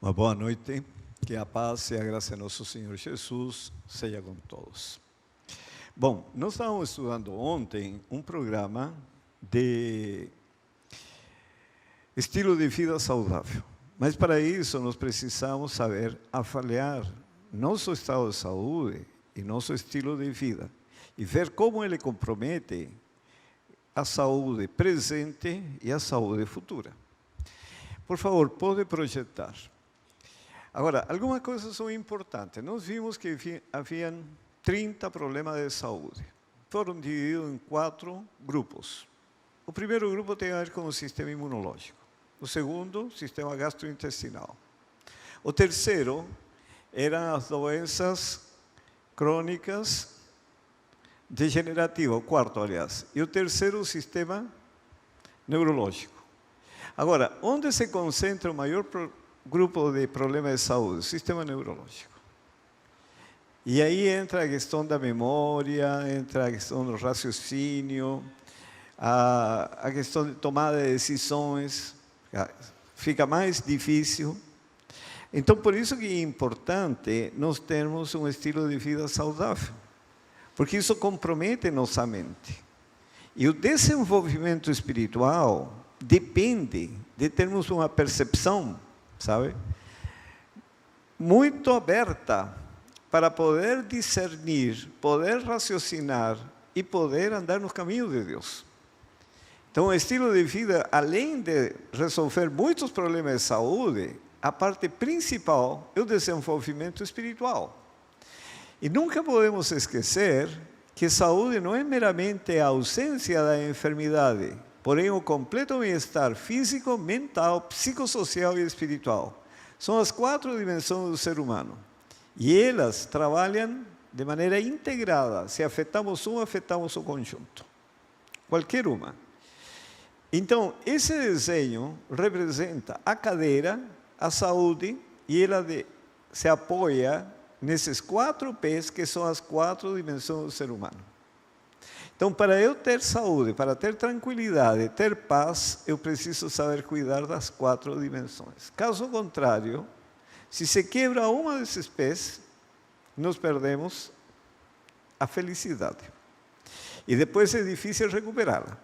Uma boa noite, que a paz e a graça de nosso Senhor Jesus seja com todos. Bom, nós estávamos estudando ontem um programa de estilo de vida saudável, mas para isso nós precisamos saber avaliar nosso estado de saúde e nosso estilo de vida e ver como ele compromete a saúde presente e a saúde futura. Por favor, pode projetar. Agora, algumas coisas são importantes. Nós vimos que haviam 30 problemas de saúde. Foram divididos em 4 grupos. O primeiro grupo tem a ver com o sistema imunológico. O segundo, sistema gastrointestinal. O terceiro eram as doenças crônicas degenerativas, o quarto, aliás. E o terceiro, o sistema neurológico. Agora, onde se concentra o maior grupo de problemas de saúde? O sistema neurológico. E aí entra a questão da memória, entra a questão do raciocínio, a questão de tomada de decisões, fica mais difícil. Então, por isso que é importante nós termos um estilo de vida saudável, porque isso compromete nossa mente. E o desenvolvimento espiritual depende de termos uma percepção, sabe, muito aberta para poder discernir, poder raciocinar e poder andar nos caminhos de Deus. Então, o estilo de vida, além de resolver muitos problemas de saúde, a parte principal é o desenvolvimento espiritual. E nunca podemos esquecer que saúde não é meramente a ausência da enfermidade, porém o completo bem-estar físico, mental, psicossocial e espiritual. São as 4 dimensões do ser humano. E elas trabalham de maneira integrada. Se afetamos uma, afetamos o conjunto. Qualquer uma. Então, esse desenho representa a cadeira, a saúde, e ela se apoia nesses 4 pés, que são as 4 dimensões do ser humano. Então, para eu ter saúde, para ter tranquilidade, ter paz, eu preciso saber cuidar das 4 dimensões. Caso contrário, se se quebra uma desses pés, nós perdemos a felicidade. E depois é difícil recuperá-la.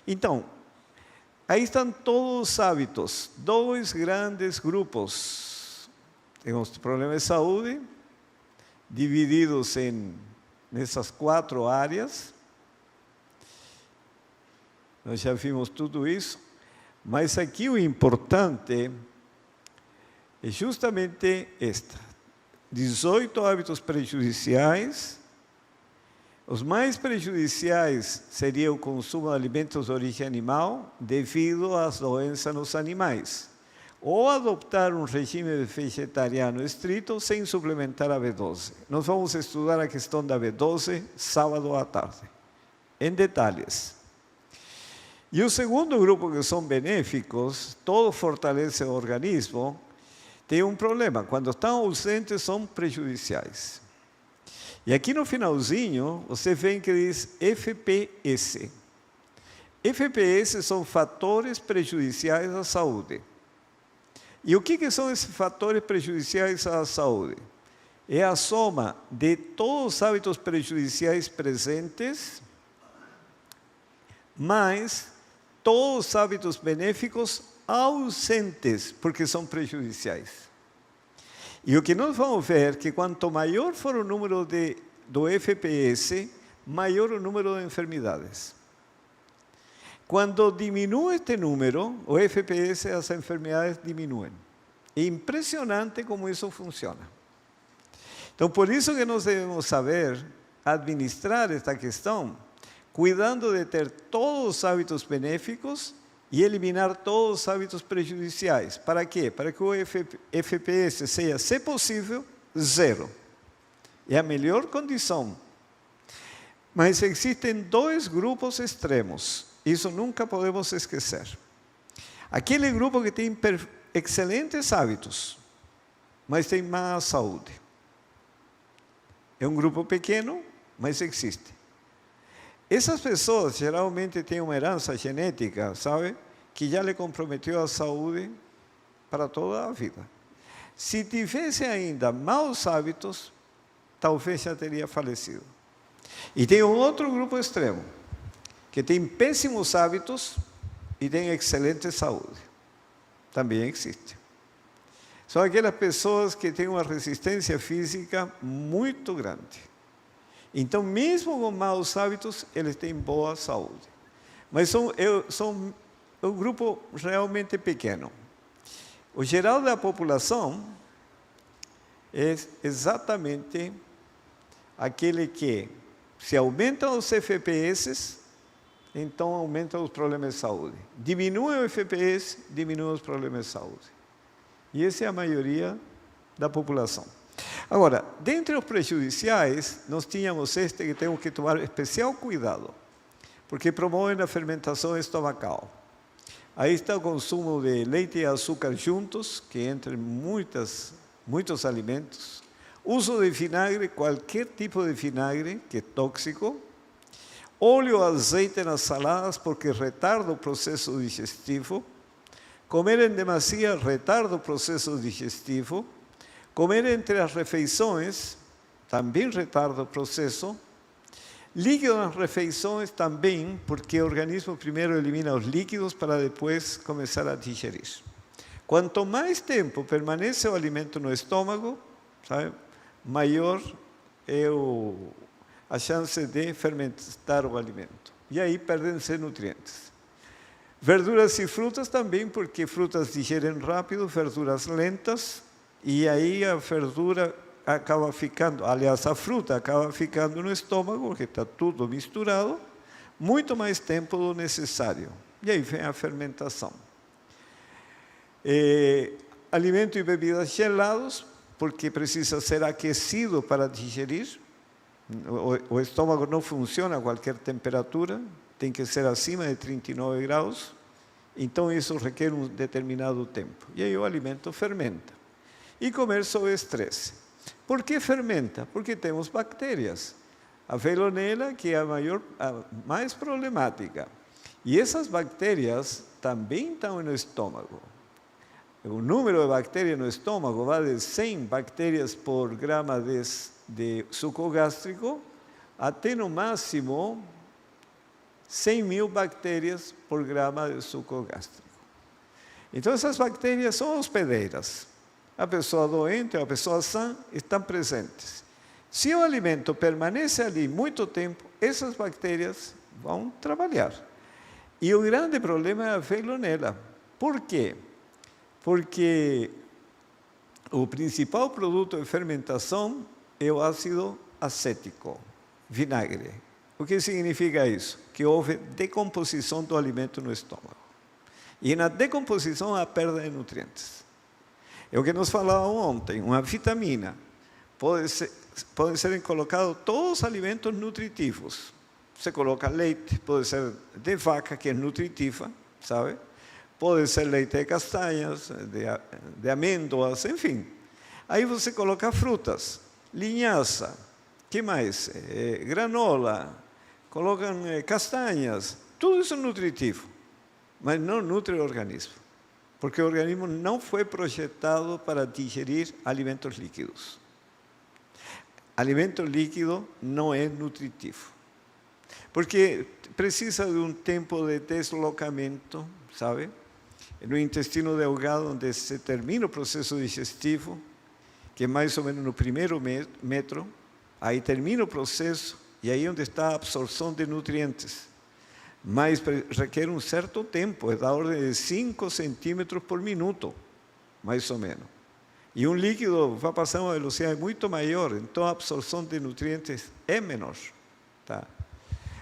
Então, aí estão todos os hábitos, 2 grandes grupos. Temos problemas de saúde, divididos nessas 4 áreas. Nós já vimos tudo isso, mas aqui o importante é justamente 18 hábitos prejudiciais. Os mais prejudiciais seria o consumo de alimentos de origem animal devido às doenças nos animais, ou adoptar um regime vegetariano estrito sem suplementar a B12. Nós vamos estudar a questão da B12 sábado à tarde, em detalhes. E o segundo grupo, que são benéficos, todo fortalece o organismo, tem um problema. Quando estão ausentes, são prejudiciais. E aqui no finalzinho, você vê que diz FPS. FPS são fatores prejudiciais à saúde. E o que são esses fatores prejudiciais à saúde? É a soma de todos os hábitos prejudiciais presentes, mais todos os hábitos benéficos ausentes, porque são prejudiciais. E o que nós vamos ver é que quanto maior for o número do FPS, maior o número de enfermidades. Quando diminui este número, o FPS, as enfermidades diminuem. É impressionante como isso funciona. Então, por isso que nós devemos saber administrar esta questão, cuidando de ter todos os hábitos benéficos e eliminar todos os hábitos prejudiciais. Para quê? Para que o FPS seja, se possível, 0. É a melhor condição. Mas existem 2 grupos extremos. Isso nunca podemos esquecer. Aquele grupo que tem excelentes hábitos, mas tem má saúde. É um grupo pequeno, mas existe. Essas pessoas geralmente têm uma herança genética, sabe? Que já lhe comprometeu a saúde para toda a vida. Se tivesse ainda maus hábitos, talvez já teria falecido. E tem um outro grupo extremo, que tem péssimos hábitos e tem excelente saúde. Também existe. São aquelas pessoas que têm uma resistência física muito grande. Então, mesmo com maus hábitos, eles têm boa saúde. Mas são um grupo realmente pequeno. O geral da população é exatamente aquele que, se aumentam os FPS, então aumentam os problemas de saúde. Diminui o FPS, diminui os problemas de saúde. E essa é a maioria da população. Agora, dentre os prejudiciais, nós tínhamos este que temos que tomar especial cuidado, porque promovem a fermentação estomacal. Aí está o consumo de leite e açúcar juntos, que entra em muitos alimentos. Uso de vinagre, qualquer tipo de vinagre, que é tóxico. Óleo ou azeite nas saladas, porque retarda o processo digestivo. Comer em demasia retarda o processo digestivo. Comer entre as refeições também retarda o processo. Líquido nas refeições também, porque o organismo primeiro elimina os líquidos para depois começar a digerir. Quanto mais tempo permanece o alimento no estômago, sabe, maior é a chance de fermentar o alimento. E aí perdem-se nutrientes. Verduras e frutas também, porque frutas digerem rápido, verduras lentas, e aí a verdura acaba ficando, aliás, a fruta acaba ficando no estômago, porque está tudo misturado, muito mais tempo do necessário. E aí vem a fermentação. Alimento e bebidas gelados, porque precisa ser aquecido para digerir. O estômago não funciona a qualquer temperatura, tem que ser acima de 39 graus, então isso requer um determinado tempo. E aí o alimento fermenta. E comer sob estresse. Por que fermenta? Porque temos bactérias. A Veillonella, que é a mais problemática. E essas bactérias também estão no estômago. O número de bactérias no estômago vai de 100 bactérias por grama de suco gástrico até no máximo 100.000 bactérias por grama de suco gástrico. Então essas bactérias são hospedeiras. A pessoa doente, a pessoa sã estão presentes. Se o alimento permanece ali muito tempo, essas bactérias vão trabalhar. E o grande problema é a Veillonella. Por quê? Porque o principal produto de fermentação é o ácido acético, vinagre. O que significa isso? Que houve decomposição do alimento no estômago. E na decomposição há perda de nutrientes. É o que nós falávamos ontem, uma vitamina. Podem ser colocados todos os alimentos nutritivos. Você coloca leite, pode ser de vaca, que é nutritiva, sabe? Pode ser leite de castanhas, de amêndoas, enfim. Aí você coloca frutas, linhaça, que mais? Granola, colocam castanhas, tudo isso é nutritivo, mas não nutre o organismo. Porque o organismo não foi projetado para digerir alimentos líquidos. Alimento líquido não é nutritivo. Porque precisa de um tempo de deslocamento, sabe? No intestino delgado, onde se termina o processo digestivo, que é mais ou menos no primeiro metro, aí termina o processo, e aí é onde está a absorção de nutrientes. Mas requer um certo tempo, é da ordem de 5 centímetros por minuto, mais ou menos. E um líquido vai passar a uma velocidade muito maior, então a absorção de nutrientes é menor. Tá?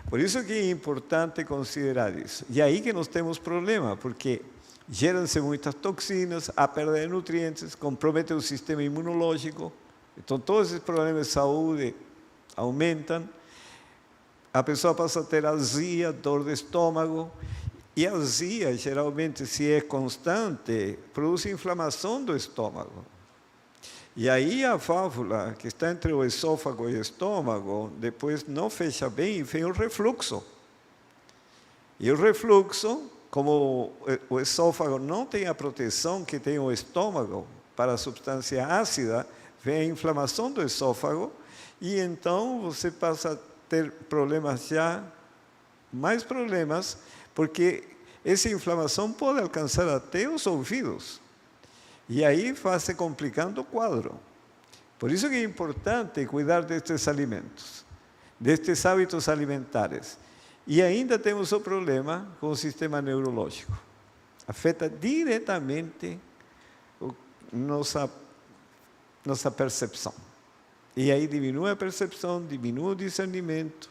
Por isso que é importante considerar isso. E aí que nós temos problema, porque geram-se muitas toxinas, a perda de nutrientes, compromete o sistema imunológico, então todos esses problemas de saúde aumentam. A pessoa passa a ter azia, dor de estômago, e a azia, geralmente, se é constante, produz inflamação do estômago. E aí a válvula que está entre o esôfago e o estômago, depois não fecha bem e vem o refluxo. E o refluxo, como o esôfago não tem a proteção que tem o estômago, para a substância ácida, vem a inflamação do esôfago, e então você passa a ter problemas já, mais problemas, porque essa inflamação pode alcançar até os ouvidos. E aí vai se complicando o quadro. Por isso que é importante cuidar destes alimentos, destes hábitos alimentares. E ainda temos o problema com o sistema neurológico. Afeta diretamente nossa percepção. E aí diminui a percepção, diminui o discernimento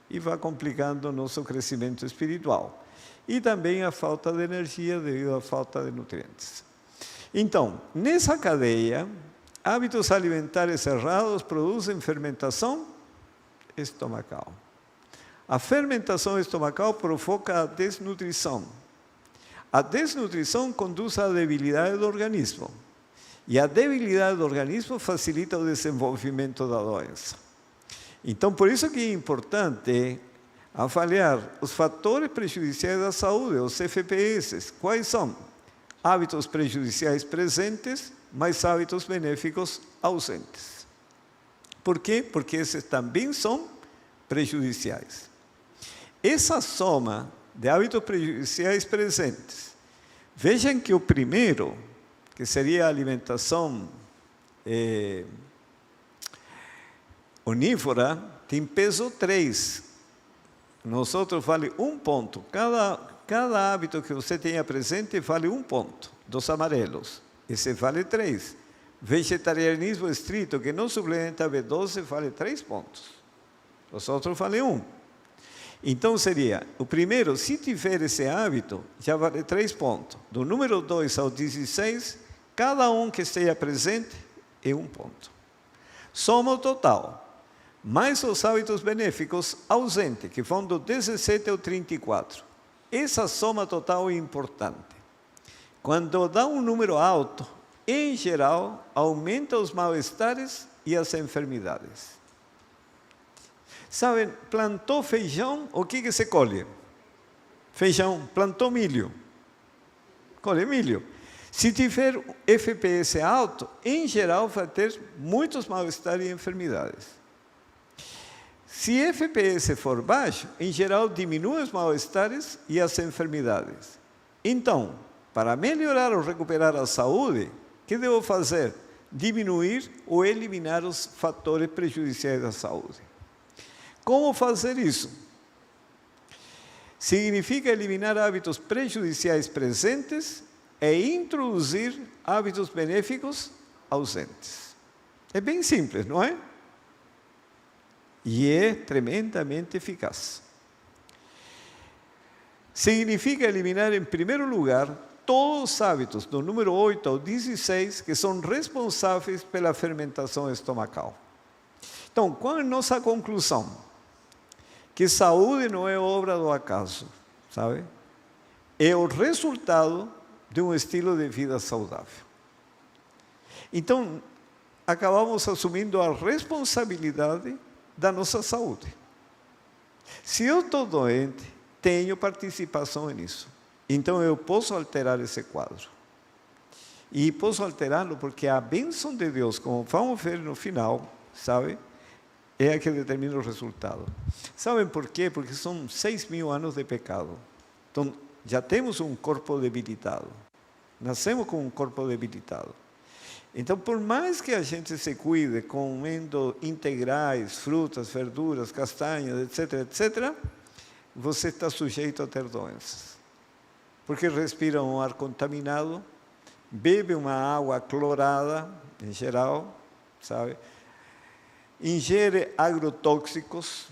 e vai complicando o nosso crescimento espiritual. E também a falta de energia devido à falta de nutrientes. Então, nessa cadeia, hábitos alimentares errados produzem fermentação estomacal. A fermentação estomacal provoca a desnutrição. A desnutrição conduz à debilidade do organismo. E a debilidade do organismo facilita o desenvolvimento da doença. Então, por isso que é importante avaliar os fatores prejudiciais da saúde, os FPS. Quais são? Hábitos prejudiciais presentes, mais hábitos benéficos ausentes. Por quê? Porque esses também são prejudiciais. Essa soma de hábitos prejudiciais presentes, vejam que o primeiro, que seria a alimentação onívora, tem peso 3. Nós outros vale 1 ponto. Cada hábito que você tenha presente vale 1 ponto, dos amarelos. Esse vale 3. Vegetarianismo estrito, que não suplementa B12, vale 3 pontos. Os outros valem 1. Então seria, o primeiro, se tiver esse hábito, já vale 3 pontos. Do número 2 ao 16, cada um que esteja presente é 1 ponto. Soma o total, mais os hábitos benéficos ausentes, que vão do 17 ao 34. Essa soma total é importante. Quando dá um número alto, em geral, aumenta os mal-estares e as enfermidades. Sabem, plantou feijão, o que se colhe? Feijão. Plantou milho, colhe milho. Se tiver FPS alto, em geral vai ter muitos mal-estar e enfermidades. Se FPS for baixo, em geral diminui os mal-estares e as enfermidades. Então, para melhorar ou recuperar a saúde, o que devo fazer? Diminuir ou eliminar os fatores prejudiciais da saúde. Como fazer isso? Significa eliminar hábitos prejudiciais presentes e introduzir hábitos benéficos ausentes. É bem simples, não é? E é tremendamente eficaz. Significa eliminar, em primeiro lugar, todos os hábitos do número 8 ao 16 que são responsáveis pela fermentação estomacal. Então, qual é a nossa conclusão? Que saúde não é obra do acaso, sabe? É o resultado de um estilo de vida saudável. Então, acabamos assumindo a responsabilidade da nossa saúde. Se eu estou doente, tenho participação nisso. Então, eu posso alterar esse quadro. E posso alterá-lo porque a bênção de Deus, como vamos ver no final, sabe? É a que determina o resultado. Sabem por quê? Porque são 6.000 anos de pecado. Então, já temos um corpo debilitado. Nascemos com um corpo debilitado. Então, por mais que a gente se cuide comendo integrais, frutas, verduras, castanhas, etc., etc., você está sujeito a ter doenças. Porque respira um ar contaminado, bebe uma água clorada, em geral, sabe? Ingere agrotóxicos,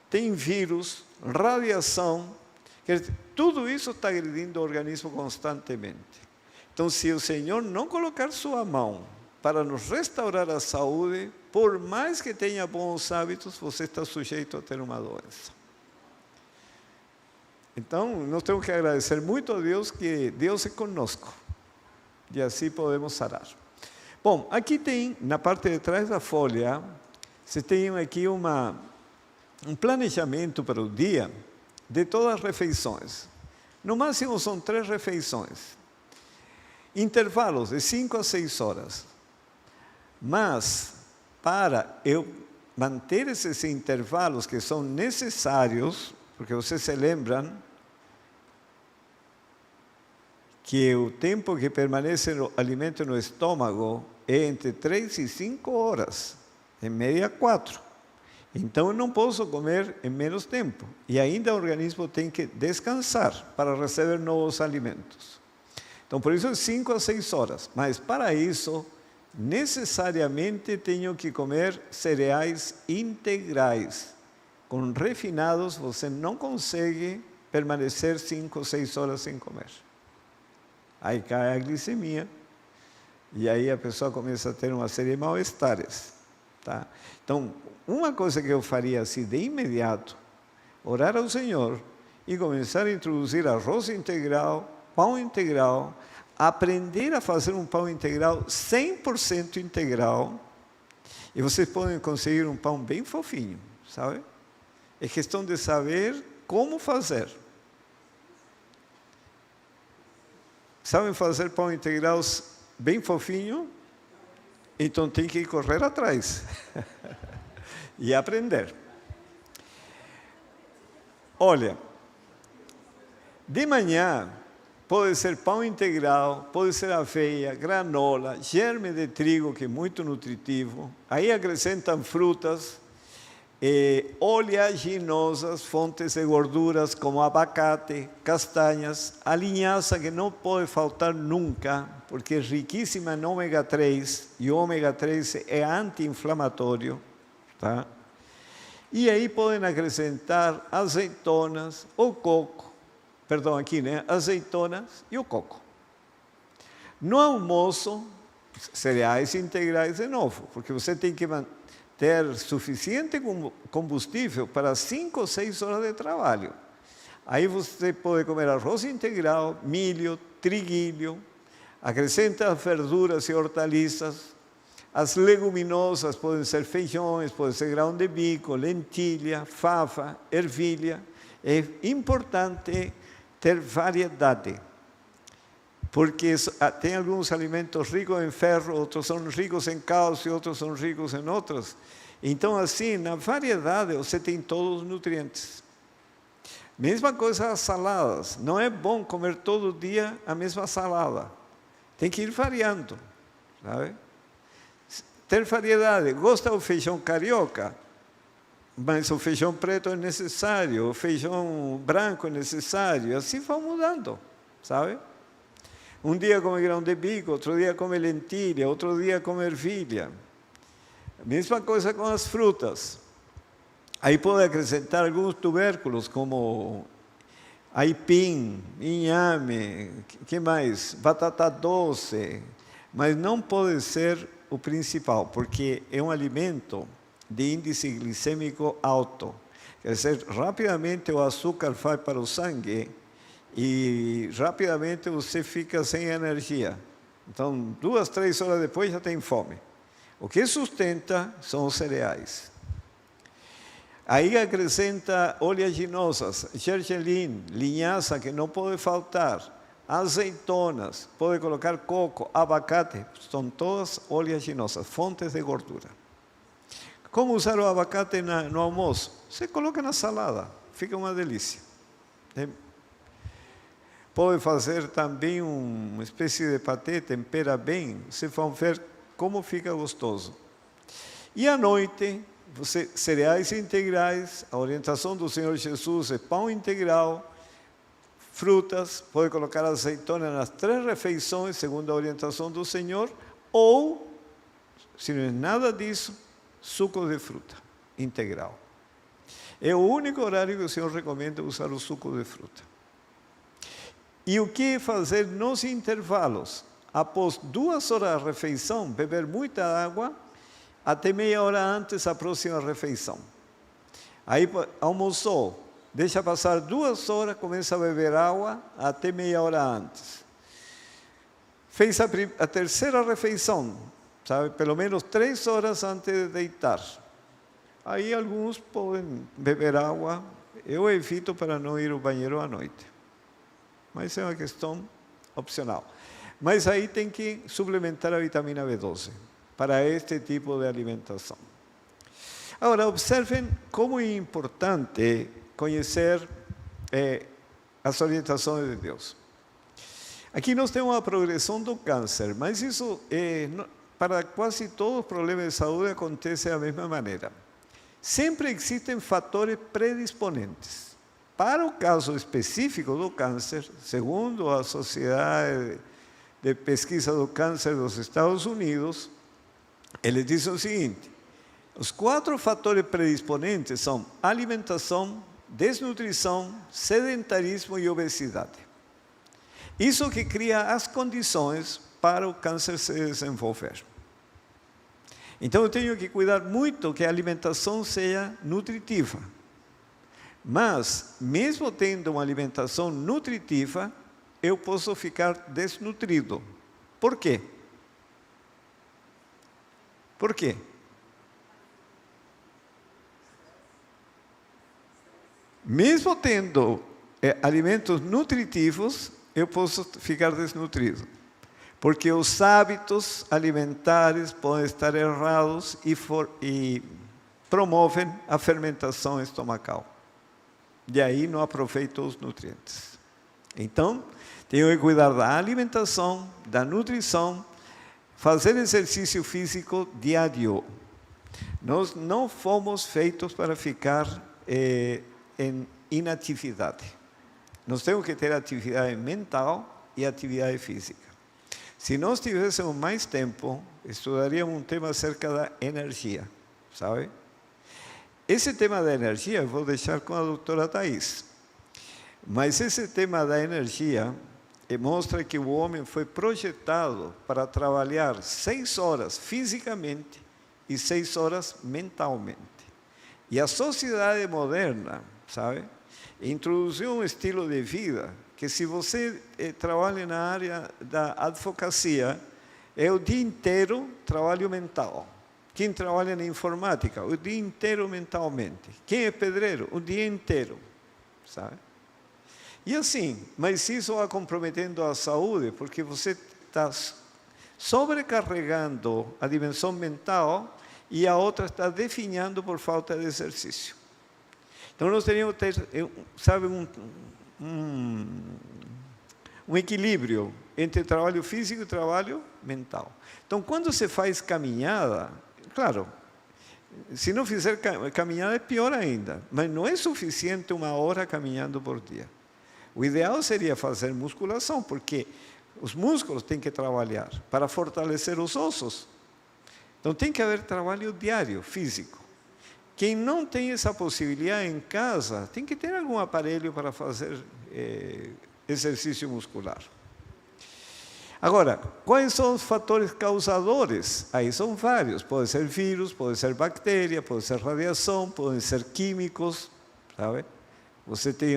tem vírus, radiação, quer dizer, tudo isso está agredindo o organismo constantemente. Então, se o Senhor não colocar sua mão para nos restaurar a saúde, por mais que tenha bons hábitos, você está sujeito a ter uma doença. Então, nós temos que agradecer muito a Deus que Deus é conosco. E assim podemos sarar. Bom, aqui tem, na parte de trás da folha, você tem aqui um planejamento para o dia de todas as refeições. No máximo são 3 refeições. intervalos de 5 a 6 horas. Mas, para eu manter esses intervalos que são necessários, porque vocês se lembram que o tempo que permanece o alimento no estômago é entre 3 e 5 horas, em média 4. Então eu não posso comer em menos tempo. E ainda o organismo tem que descansar para receber novos alimentos. Então por isso é 5 a 6 horas. Mas para isso, necessariamente tenho que comer cereais integrais. Com refinados você não consegue permanecer 5 ou 6 horas sem comer. Aí cai a glicemia e aí a pessoa começa a ter uma série de mal-estares. Tá? Então, uma coisa que eu faria assim de imediato, orar ao Senhor e começar a introduzir arroz integral, pão integral, aprender a fazer um pão integral 100% integral, e vocês podem conseguir um pão bem fofinho, sabe? É questão de saber como fazer. Sabem fazer pão integral bem fofinho? Então tem que correr atrás e aprender. Olha, de manhã pode ser pão integral, pode ser aveia, granola, germe de trigo, que é muito nutritivo. Aí acrescentam frutas, oleaginosas, fontes de gorduras como abacate, castanhas, a linhaça, que não pode faltar nunca, porque é riquíssima em ômega 3, e o ômega 3 é anti-inflamatório, tá? E aí podem acrescentar azeitonas ou coco, perdão, aqui, né? Azeitonas e o coco. No almoço, cereais integrais de novo, porque você tem que ter suficiente combustível para 5 ou 6 horas de trabalho. Aí você pode comer arroz integral, milho, triguilho, acrescenta verduras e hortaliças. As leguminosas podem ser feijões, pode ser grão de bico, lentilha, fava, ervilha. É importante ter variedade, porque tem alguns alimentos ricos em ferro, outros são ricos em cálcio, outros são ricos em outros. Então, assim, na variedade você tem todos os nutrientes. Mesma coisa as saladas. Não é bom comer todo dia a mesma salada. Tem que ir variando, sabe? Ter variedade. Gosta do feijão carioca? Mas o feijão preto é necessário, o feijão branco é necessário. Assim vai mudando, sabe? Um dia come grão de bico, outro dia come lentilha, outro dia come ervilha. Mesma coisa com as frutas. Aí pode acrescentar alguns tubérculos, como aipim, inhame, que mais? Batata doce. Mas não pode ser o principal, porque é um alimento de índice glicêmico alto. Quer dizer, rapidamente o açúcar vai para o sangue e rapidamente você fica sem energia. Então, 2, 3 horas depois já tem fome. O que sustenta são os cereais. Aí acrescenta oleaginosas, gergelim, linhaça, que não pode faltar, azeitonas, pode colocar coco, abacate, são todas oleaginosas, fontes de gordura. Como usar o abacate no almoço? Você coloca na salada, fica uma delícia. Pode fazer também uma espécie de patê, tempera bem, vocês vão ver como fica gostoso. E à noite, cereais integrais, a orientação do Senhor Jesus é pão integral, frutas, pode colocar azeitona nas 3 refeições, segundo a orientação do Senhor, ou, se não é nada disso, suco de fruta integral. É o único horário que o Senhor recomenda usar o suco de fruta. E o que fazer nos intervalos? Após 2 horas de refeição, beber muita água, até meia hora antes da próxima refeição. Aí almoçou, deixa passar 2 horas, começa a beber água até meia hora antes. Fez a terceira refeição, sabe, pelo menos 3 horas antes de deitar. Aí alguns podem beber água, eu evito para não ir ao banheiro à noite. Mas é uma questão opcional. Mas aí tem que suplementar a vitamina B12 para este tipo de alimentação. Agora, observem como é importante conhecer as orientações de Deus. Aqui nós temos a progressão do câncer, mas isso para quase todos os problemas de saúde acontece da mesma maneira. Sempre existem fatores predisponentes. Para o caso específico do câncer, segundo a Sociedade de Pesquisa do Câncer dos Estados Unidos, eles dizem o seguinte: os 4 fatores predisponentes são alimentação, desnutrição, sedentarismo e obesidade. Isso que cria as condições para o câncer se desenvolver. Então eu tenho que cuidar muito que a alimentação seja nutritiva. Mas, mesmo tendo uma alimentação nutritiva, eu posso ficar desnutrido. Por quê? Por quê? Mesmo tendo alimentos nutritivos, eu posso ficar desnutrido. Porque os hábitos alimentares podem estar errados e promovem a fermentação estomacal. E aí não aproveito os nutrientes. Então, tenho que cuidar da alimentação, da nutrição, fazer exercício físico diário. Nós não fomos feitos para ficar em inatividade. Nós temos que ter atividade mental e atividade física. Se nós tivéssemos mais tempo, estudaríamos um tema acerca da energia, sabe? Esse tema da energia eu vou deixar com a doutora Thais. Mas esse tema da energia mostra que o homem foi projetado para trabalhar 6 horas fisicamente e 6 horas mentalmente. E a sociedade moderna, sabe, introduziu um estilo de vida que, se você trabalha na área da advocacia, é o dia inteiro trabalho mental. Quem trabalha na informática, o dia inteiro mentalmente. Quem é pedreiro, o dia inteiro, sabe? E assim, mas isso vai comprometendo a saúde, porque você está sobrecarregando a dimensão mental e a outra está definhando por falta de exercício. Então nós teríamos que ter, sabe, um equilíbrio entre trabalho físico e trabalho mental. Então, quando você faz caminhada, claro, se não fizer caminhada é pior ainda, mas não é suficiente 1 hora caminhando por dia. O ideal seria fazer musculação, porque os músculos têm que trabalhar para fortalecer os ossos. Então tem que haver trabalho diário, físico. Quem não tem essa possibilidade em casa, tem que ter algum aparelho para fazer exercício muscular. Agora, quais são os fatores causadores? Aí são vários. Pode ser vírus, pode ser bactéria, pode ser radiação, podem ser químicos, sabe? Você tem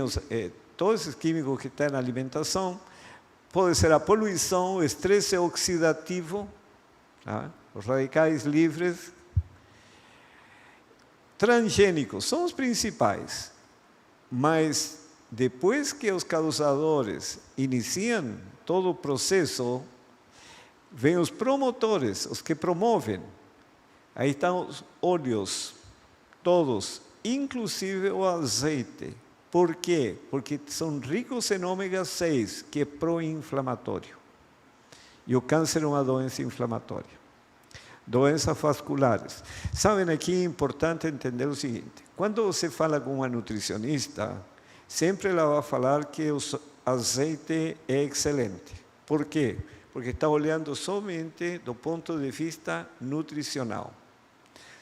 todos esses químicos que estão na alimentação. Pode ser a poluição, o estresse oxidativo, sabe? Os radicais livres. Transgênicos são os principais, mas depois que os causadores iniciam todo o processo, vêm os promotores, os que promovem. Aí estão os óleos, todos, inclusive o azeite. Por quê? Porque são ricos em ômega 6, que é pró-inflamatório. E o câncer é uma doença inflamatória. Doenças vasculares. Sabem, aqui é importante entender o seguinte: quando você fala com uma nutricionista, sempre ela vai falar que o azeite é excelente. Por quê? Porque está olhando somente do ponto de vista nutricional.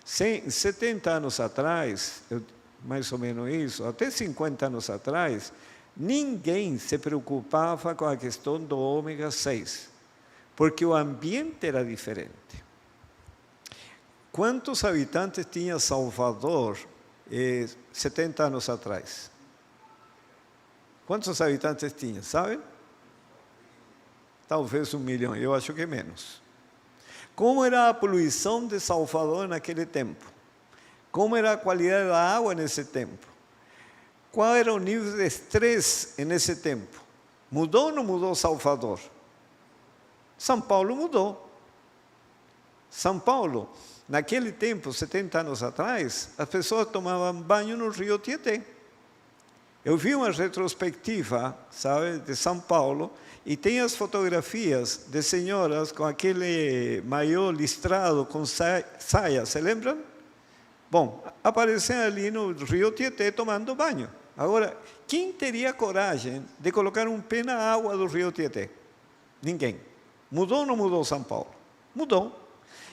70 anos atrás, mais ou menos isso, até 50 anos atrás, ninguém se preocupava com a questão do ômega 6, porque o ambiente era diferente. Quantos habitantes tinha Salvador 70 anos atrás? Quantos habitantes tinha, sabe? Talvez 1 milhão, eu acho que menos. Como era a poluição de Salvador naquele tempo? Como era a qualidade da água nesse tempo? Qual era o nível de estresse nesse tempo? Mudou ou não mudou Salvador? São Paulo mudou. São Paulo, naquele tempo, 70 anos atrás, as pessoas tomavam banho no rio Tietê. Eu vi uma retrospectiva, sabe, de São Paulo, e tem as fotografias de senhoras com aquele maiô listrado com saia, se lembram? Bom, aparecem ali no rio Tietê tomando banho. Agora, quem teria coragem de colocar um pé na água do rio Tietê? Ninguém. Mudou ou não mudou São Paulo? Mudou.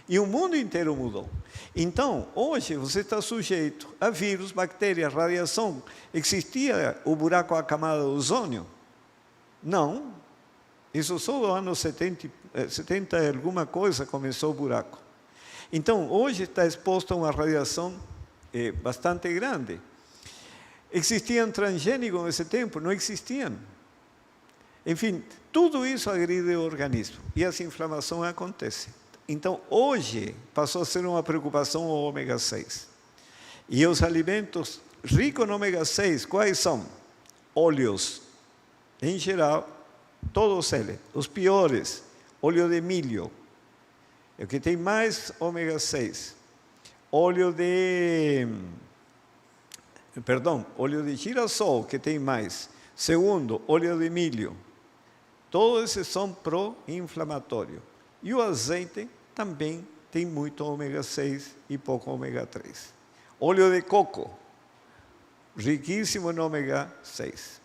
E o mundo inteiro mudou. Então, hoje você está sujeito a vírus, bactérias, radiação. Existia o buraco, a camada de ozônio? Não. Isso só no ano 70 e alguma coisa começou o buraco. Então, hoje está exposto a uma radiação bastante grande. Existiam transgênicos nesse tempo? Não existiam. Enfim, tudo isso agride o organismo e essa inflamação acontece. Então, hoje, passou a ser uma preocupação o ômega 6. E os alimentos ricos no ômega 6, quais são? Óleos. Em geral, todos eles. Os piores, óleo de milho, é o que tem mais ômega 6. Óleo de girassol, que tem mais. Segundo, óleo de milho. Todos esses são pró-inflamatórios. E o azeite também tem muito ômega 6 e pouco ômega 3. Óleo de coco, riquíssimo em ômega 6.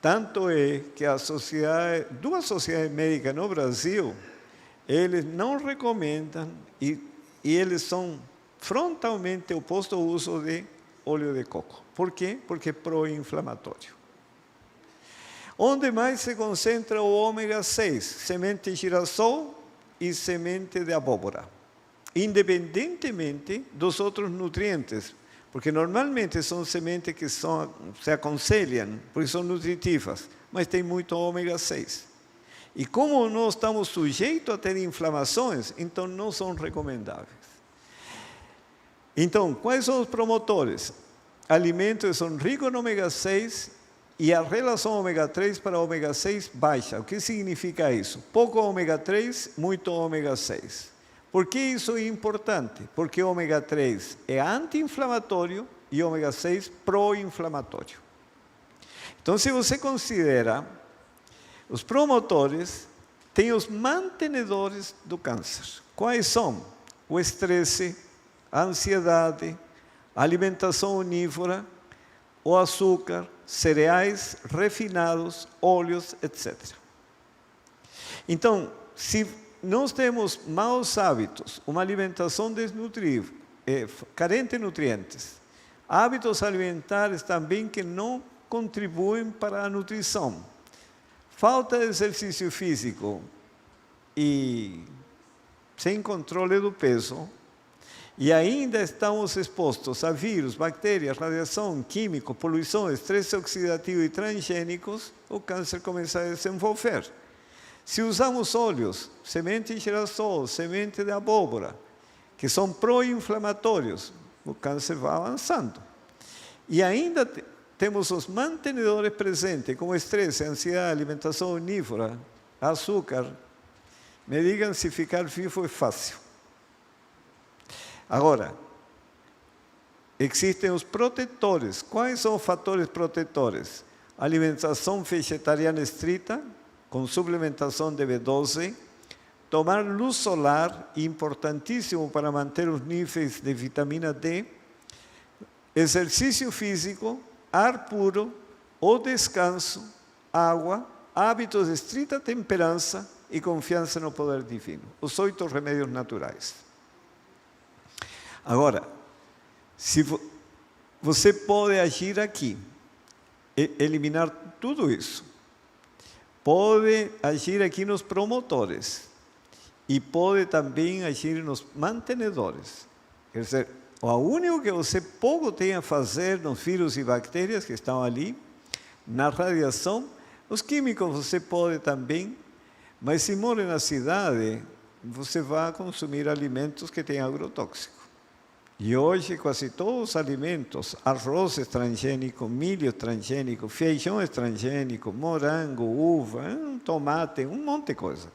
Tanto é que duas sociedades médicas no Brasil, eles não recomendam e eles são frontalmente opostos ao uso de óleo de coco. Por quê? Porque é pró-inflamatório. Onde mais se concentra o ômega 6? Semente de girassol e semente de abóbora. Independentemente dos outros nutrientes, porque normalmente são sementes que se aconselham, porque são nutritivas, mas tem muito ômega 6. E como nós estamos sujeitos a ter inflamações, então não são recomendáveis. Então, quais são os promotores? Alimentos que são ricos em ômega 6 e a relação ômega 3 para ômega 6 baixa. O que significa isso? Pouco ômega 3, muito ômega 6. Por que isso é importante? Porque ômega 3 é anti-inflamatório e ômega 6 pró-inflamatório. Então, se você considera os promotores, tem os mantenedores do câncer. Quais são? O estresse, a ansiedade, a alimentação onívora, o açúcar, cereais refinados, óleos, etc. Então, se nós temos maus hábitos, uma alimentação desnutrida, carente de nutrientes, hábitos alimentares também que não contribuem para a nutrição, falta de exercício físico e sem controle do peso, e ainda estamos expostos a vírus, bactérias, radiação, químico, poluição, estresse oxidativo e transgênicos, o câncer começa a desenvolver. Se usamos óleos, semente de girassol, semente de abóbora, que são pró-inflamatórios, o câncer vai avançando. E ainda temos os mantenedores presentes, como estresse, ansiedade, alimentação onívora, açúcar. Me digam se ficar vivo é fácil. Agora, existem os protetores. Quais são os fatores protetores? Alimentação vegetariana estrita, com suplementação de B12, tomar luz solar, importantíssimo para manter os níveis de vitamina D, exercício físico, ar puro, o descanso, água, hábitos de estrita temperança e confiança no poder divino. Os 8 remédios naturais. Agora, se você pode agir aqui, eliminar tudo isso, pode agir aqui nos promotores e pode também agir nos mantenedores. Quer dizer, o único que você pouco tem a fazer nos vírus e bactérias que estão ali, na radiação, os químicos você pode também, mas se mora na cidade, você vai consumir alimentos que têm agrotóxico. E hoje quase todos os alimentos, arroz é transgênico, milho é transgênico, feijão é transgênico, morango, uva, tomate, um monte de coisa.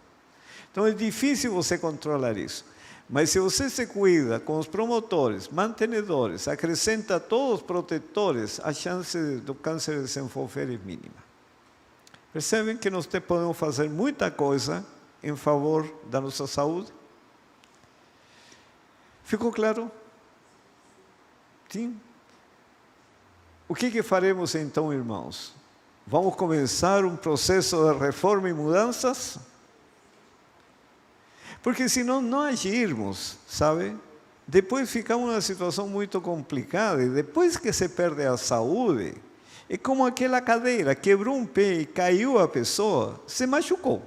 Então é difícil você controlar isso. Mas se você se cuida com os promotores, mantenedores, acrescenta todos os protetores, a chance do câncer desenvolver é mínima. Percebem que nós podemos fazer muita coisa em favor da nossa saúde? Ficou claro? Sim? O que faremos então, irmãos? Vamos começar um processo de reforma e mudanças? Porque se não agirmos, sabe? Depois ficamos numa situação muito complicada. E depois que se perde a saúde, é como aquela cadeira, quebrou um pé e caiu a pessoa, se machucou.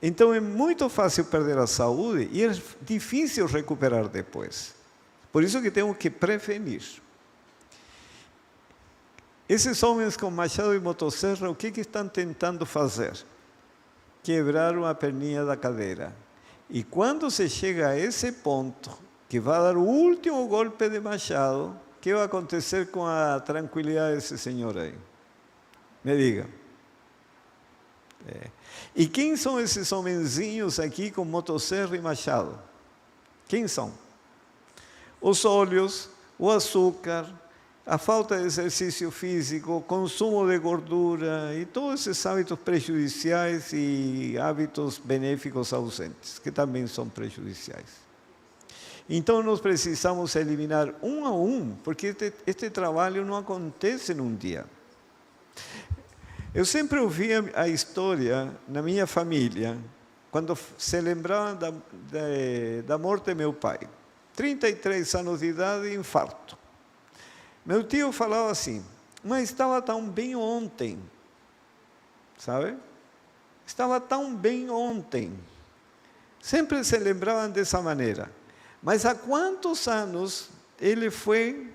Então é muito fácil perder a saúde e é difícil recuperar depois. Por isso que temos que prevenir. Esses homens com machado e motosserra, o que estão tentando fazer? Quebrar uma perninha da cadeira. E quando se chega a esse ponto, que vai dar o último golpe de machado, o que vai acontecer com a tranquilidade desse senhor aí? Me diga. E quem são esses homenzinhos aqui com motosserra e machado? Quem são? Os óleos, o açúcar, a falta de exercício físico, o consumo de gordura e todos esses hábitos prejudiciais e hábitos benéficos ausentes, que também são prejudiciais. Então nós precisamos eliminar um a um, porque este trabalho não acontece num dia. Eu sempre ouvia a história na minha família, quando se lembravam da morte de meu pai. 33 anos de idade, infarto. Meu tio falava assim, mas estava tão bem ontem, sabe? Estava tão bem ontem. Sempre se lembravam dessa maneira. Mas há quantos anos ele foi...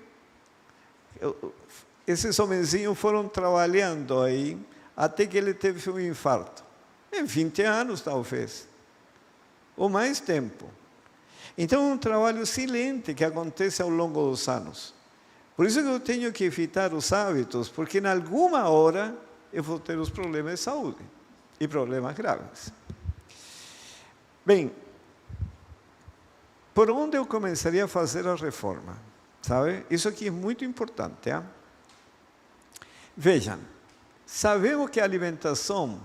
Esses homenzinhos foram trabalhando aí, até que ele teve um infarto. Em 20 anos, talvez. Ou mais tempo. Então, é um trabalho silente que acontece ao longo dos anos. Por isso que eu tenho que evitar os hábitos, porque em alguma hora eu vou ter os problemas de saúde. E problemas graves. Bem, por onde eu começaria a fazer a reforma? Sabe? Isso aqui é muito importante. Hein? Vejam, sabemos que a alimentação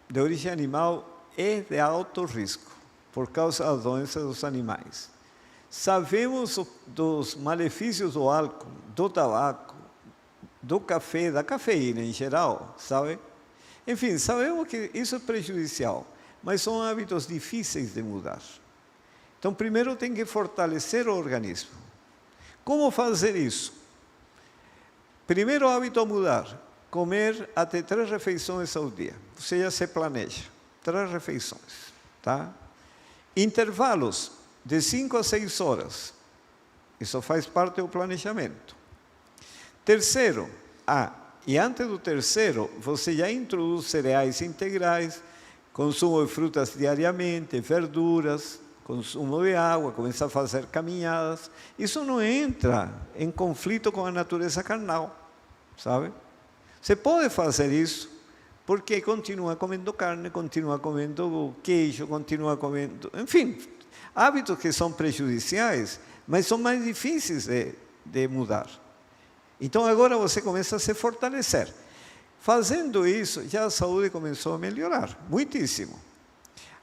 de origem animal é de alto risco, por causa das doenças dos animais. Sabemos dos malefícios do álcool, do tabaco, do café, da cafeína em geral, sabe? Enfim, sabemos que isso é prejudicial, mas são hábitos difíceis de mudar. Então, primeiro tem que fortalecer o organismo. Como fazer isso? Primeiro hábito a mudar, comer até 3 refeições ao dia. Você já se planeja, 3 refeições, tá? Intervalos de 5 a 6 horas. Isso faz parte do planejamento. Terceiro, e antes do terceiro, você já introduz cereais integrais, consumo de frutas diariamente, verduras, consumo de água, começa a fazer caminhadas. Isso não entra em conflito com a natureza carnal, sabe? Você pode fazer isso, porque continua comendo carne, continua comendo queijo, continua comendo... Enfim, hábitos que são prejudiciais, mas são mais difíceis de mudar. Então agora você começa a se fortalecer. Fazendo isso, já a saúde começou a melhorar, muitíssimo.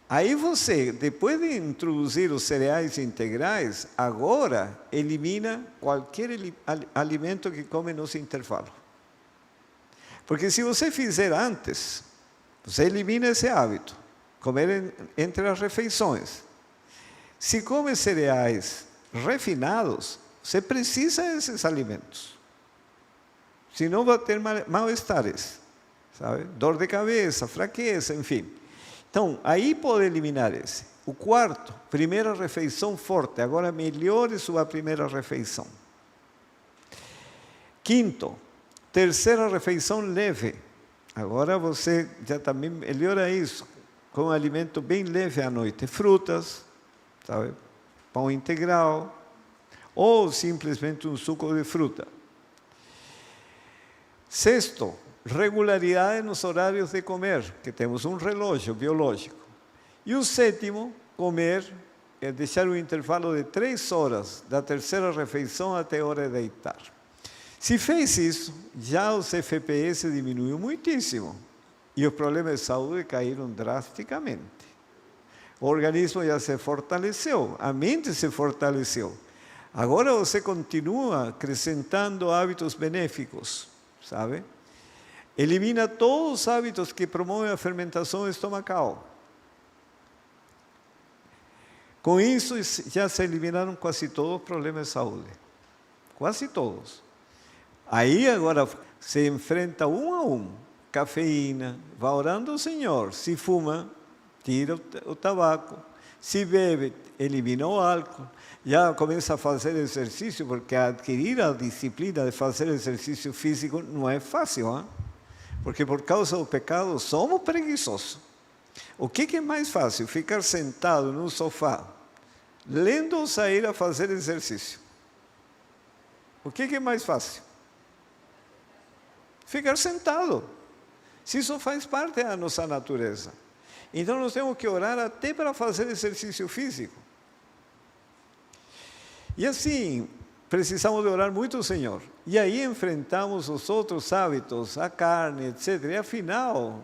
Aí você, depois de introduzir os cereais integrais, agora elimina qualquer alimento que come nos intervalos. Porque se você fizer antes, você elimina esse hábito, comer entre as refeições. Se come cereais refinados, você precisa desses alimentos. Senão vai ter mal-estares, sabe? Dor de cabeça, fraqueza, enfim. Então, aí pode eliminar esse. O quarto, primeira refeição forte. Agora melhore sua primeira refeição. Quinto, terceira refeição leve. Agora você já também melhora isso, com um alimento bem leve à noite. Frutas, sabe? Pão integral, ou simplesmente um suco de fruta. Sexto, regularidade nos horários de comer, que temos um relógio biológico. E o sétimo, comer, é deixar um intervalo de 3 horas, da terceira refeição até a hora de deitar. Se fez isso, já o CFPS diminuiu muitíssimo. E os problemas de saúde caíram drasticamente. O organismo já se fortaleceu, a mente se fortaleceu. Agora você continua acrescentando hábitos benéficos, sabe? Elimina todos os hábitos que promovem a fermentação estomacal. Com isso, já se eliminaram quase todos os problemas de saúde. Quase todos. Aí agora se enfrenta um a um. Cafeína, vai orando ao Senhor. Se fuma, tira o tabaco. Se bebe, elimina o álcool. Já começa a fazer exercício, porque adquirir a disciplina de fazer exercício físico não é fácil, hein? Porque por causa do pecado somos preguiçosos. O que é mais fácil? Ficar sentado no sofá, lendo ou sair a fazer exercício? O que é mais fácil? Ficar sentado. Se isso faz parte da nossa natureza. Então nós temos que orar até para fazer exercício físico. E assim, precisamos de orar muito ao Senhor. E aí enfrentamos os outros hábitos, a carne, etc. E afinal,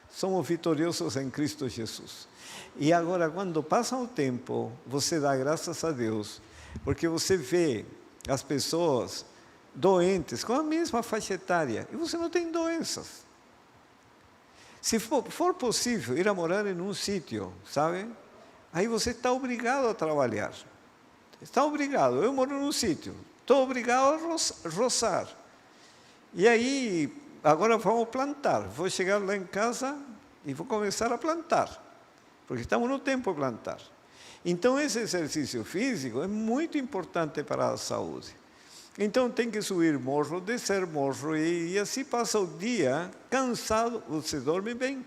somos vitoriosos em Cristo Jesus. E agora, quando passa o tempo, você dá graças a Deus, porque você vê as pessoas doentes com a mesma faixa etária, e você não tem doenças. Se for possível ir a morar em um sítio, sabe? Aí você está obrigado a trabalhar. Está obrigado. Eu moro num sítio, estou obrigado a roçar. E aí, agora vamos plantar. Vou chegar lá em casa e vou começar a plantar, porque estamos no tempo de plantar. Então, esse exercício físico é muito importante para a saúde. Então, tem que subir morro, descer morro, e assim passa o dia cansado, você dorme bem.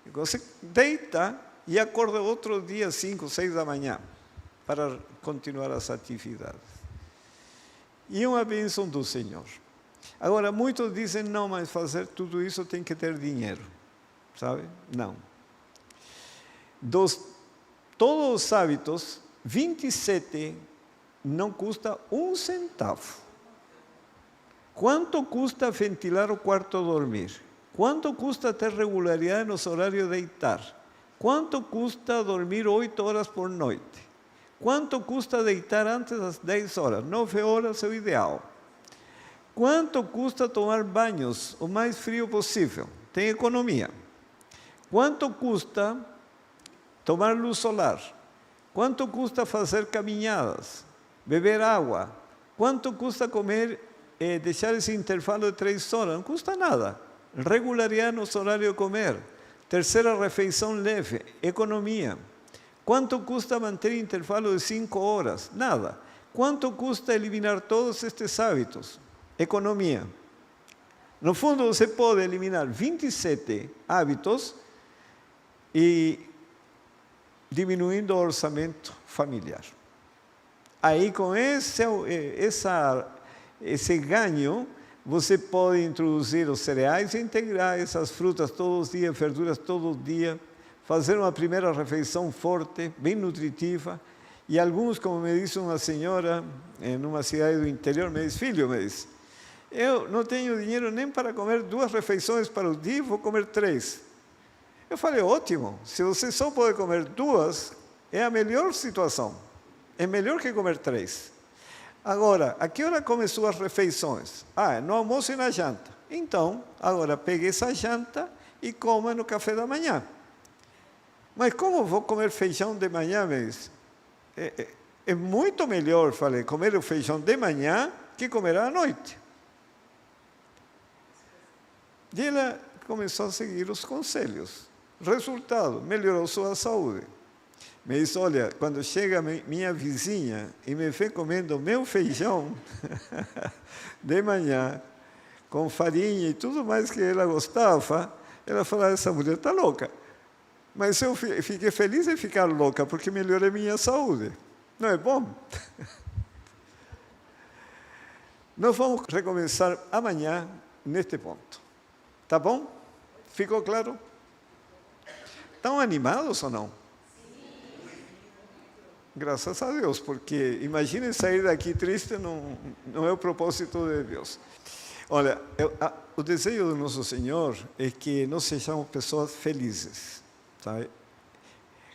Você deita e acorda outro dia, 5, 6 da manhã, para continuar as atividades. E uma bênção do Senhor. Agora, muitos dizem, não, mas fazer tudo isso tem que ter dinheiro, sabe? Não. Todos os hábitos, 27 não custa 1 centavo. Quanto custa ventilar o quarto a dormir? Quanto custa ter regularidade nos horários de deitar? Quanto custa dormir 8 horas por noite? Quanto custa deitar antes das 10 horas? 9 horas é o ideal. Quanto custa tomar banhos o mais frio possível? Tem economia. Quanto custa tomar luz solar? Quanto custa fazer caminhadas? Beber água? Quanto custa comer, deixar esse intervalo de 3 horas? Não custa nada. Regularidade no horário de comer. Terceira refeição leve. Economia. Quanto custa manter intervalo de 5 horas? Nada. Quanto custa eliminar todos estes hábitos? Economia. No fundo, você pode eliminar 27 hábitos e diminuindo o orçamento familiar. Aí, com esse ganho, você pode introduzir os cereais integrais, as frutas todos os dias, verduras todos os dias, fazer uma primeira refeição forte, bem nutritiva. E alguns, como me disse uma senhora, em uma cidade do interior, me disse, filho, eu não tenho dinheiro nem para comer 2 refeições para o dia, vou comer 3. Eu falei, ótimo, se você só pode comer 2, é a melhor situação. É melhor que comer 3. Agora, a que hora come suas refeições? No almoço e na janta. Então, agora pegue essa janta e coma no café da manhã. Mas como vou comer feijão de manhã, me disse? É muito melhor, falei, comer o feijão de manhã que comer à noite. E ela começou a seguir os conselhos. Resultado, melhorou sua saúde. Me disse, olha, quando chega minha vizinha e me vê comendo meu feijão de manhã, com farinha e tudo mais que ela gostava, ela fala, essa mulher está louca. Mas eu fiquei feliz em ficar louca, porque melhorei minha saúde. Não é bom? Nós vamos recomeçar amanhã neste ponto. Tá bom? Ficou claro? Estão animados ou não? Graças a Deus, porque imaginem sair daqui triste, não é o propósito de Deus. Olha, o desejo do nosso Senhor é que nós sejamos pessoas felizes, sabe?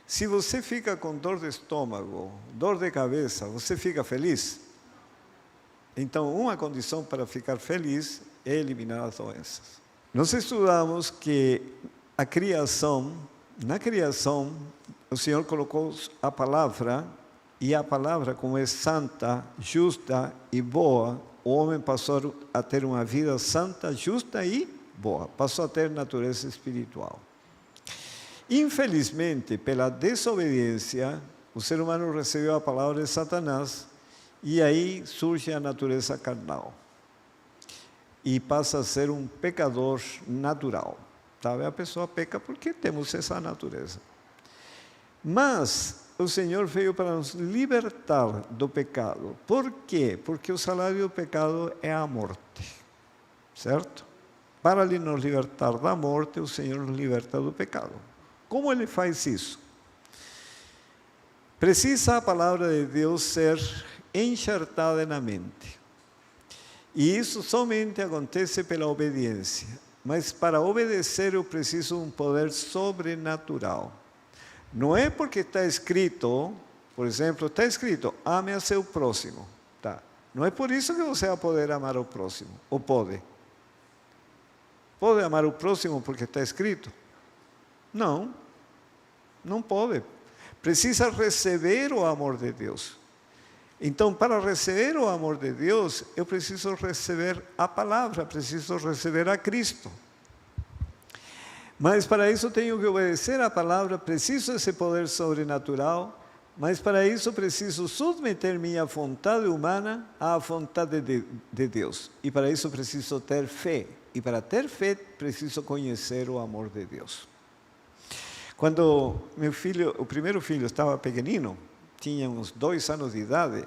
Se você fica com dor de estômago, dor de cabeça, você fica feliz? Então, uma condição para ficar feliz é eliminar as doenças. Nós estudamos que na criação, o Senhor colocou a palavra, e a palavra, como é santa, justa e boa, o homem passou a ter uma vida santa, justa e boa. Passou a ter natureza espiritual. Infelizmente, pela desobediência, o ser humano recebeu a palavra de Satanás, e aí surge a natureza carnal. E passa a ser um pecador natural. Sabe? A pessoa peca porque temos essa natureza. Mas o Senhor veio para nos libertar do pecado. Por quê? Porque o salário do pecado é a morte. Certo? Para nos libertar da morte, o Senhor nos liberta do pecado. Como Ele faz isso? Precisa a palavra de Deus ser enxertada na mente. E isso somente acontece pela obediência. Mas para obedecer eu preciso de um poder sobrenatural. Não é porque está escrito, por exemplo, está escrito, ame a seu próximo. Tá. Não é por isso que você vai poder amar o próximo. Ou pode? Pode amar o próximo porque está escrito? Não, não pode. Precisa receber o amor de Deus. Então, para receber o amor de Deus, eu preciso receber a palavra, preciso receber a Cristo. Mas para isso tenho que obedecer a palavra, preciso desse poder sobrenatural, mas para isso preciso submeter minha vontade humana à vontade de Deus. E para isso preciso ter fé. E para ter fé, preciso conhecer o amor de Deus. Quando meu filho, o primeiro filho, estava pequenino, tinha uns 2 anos de idade,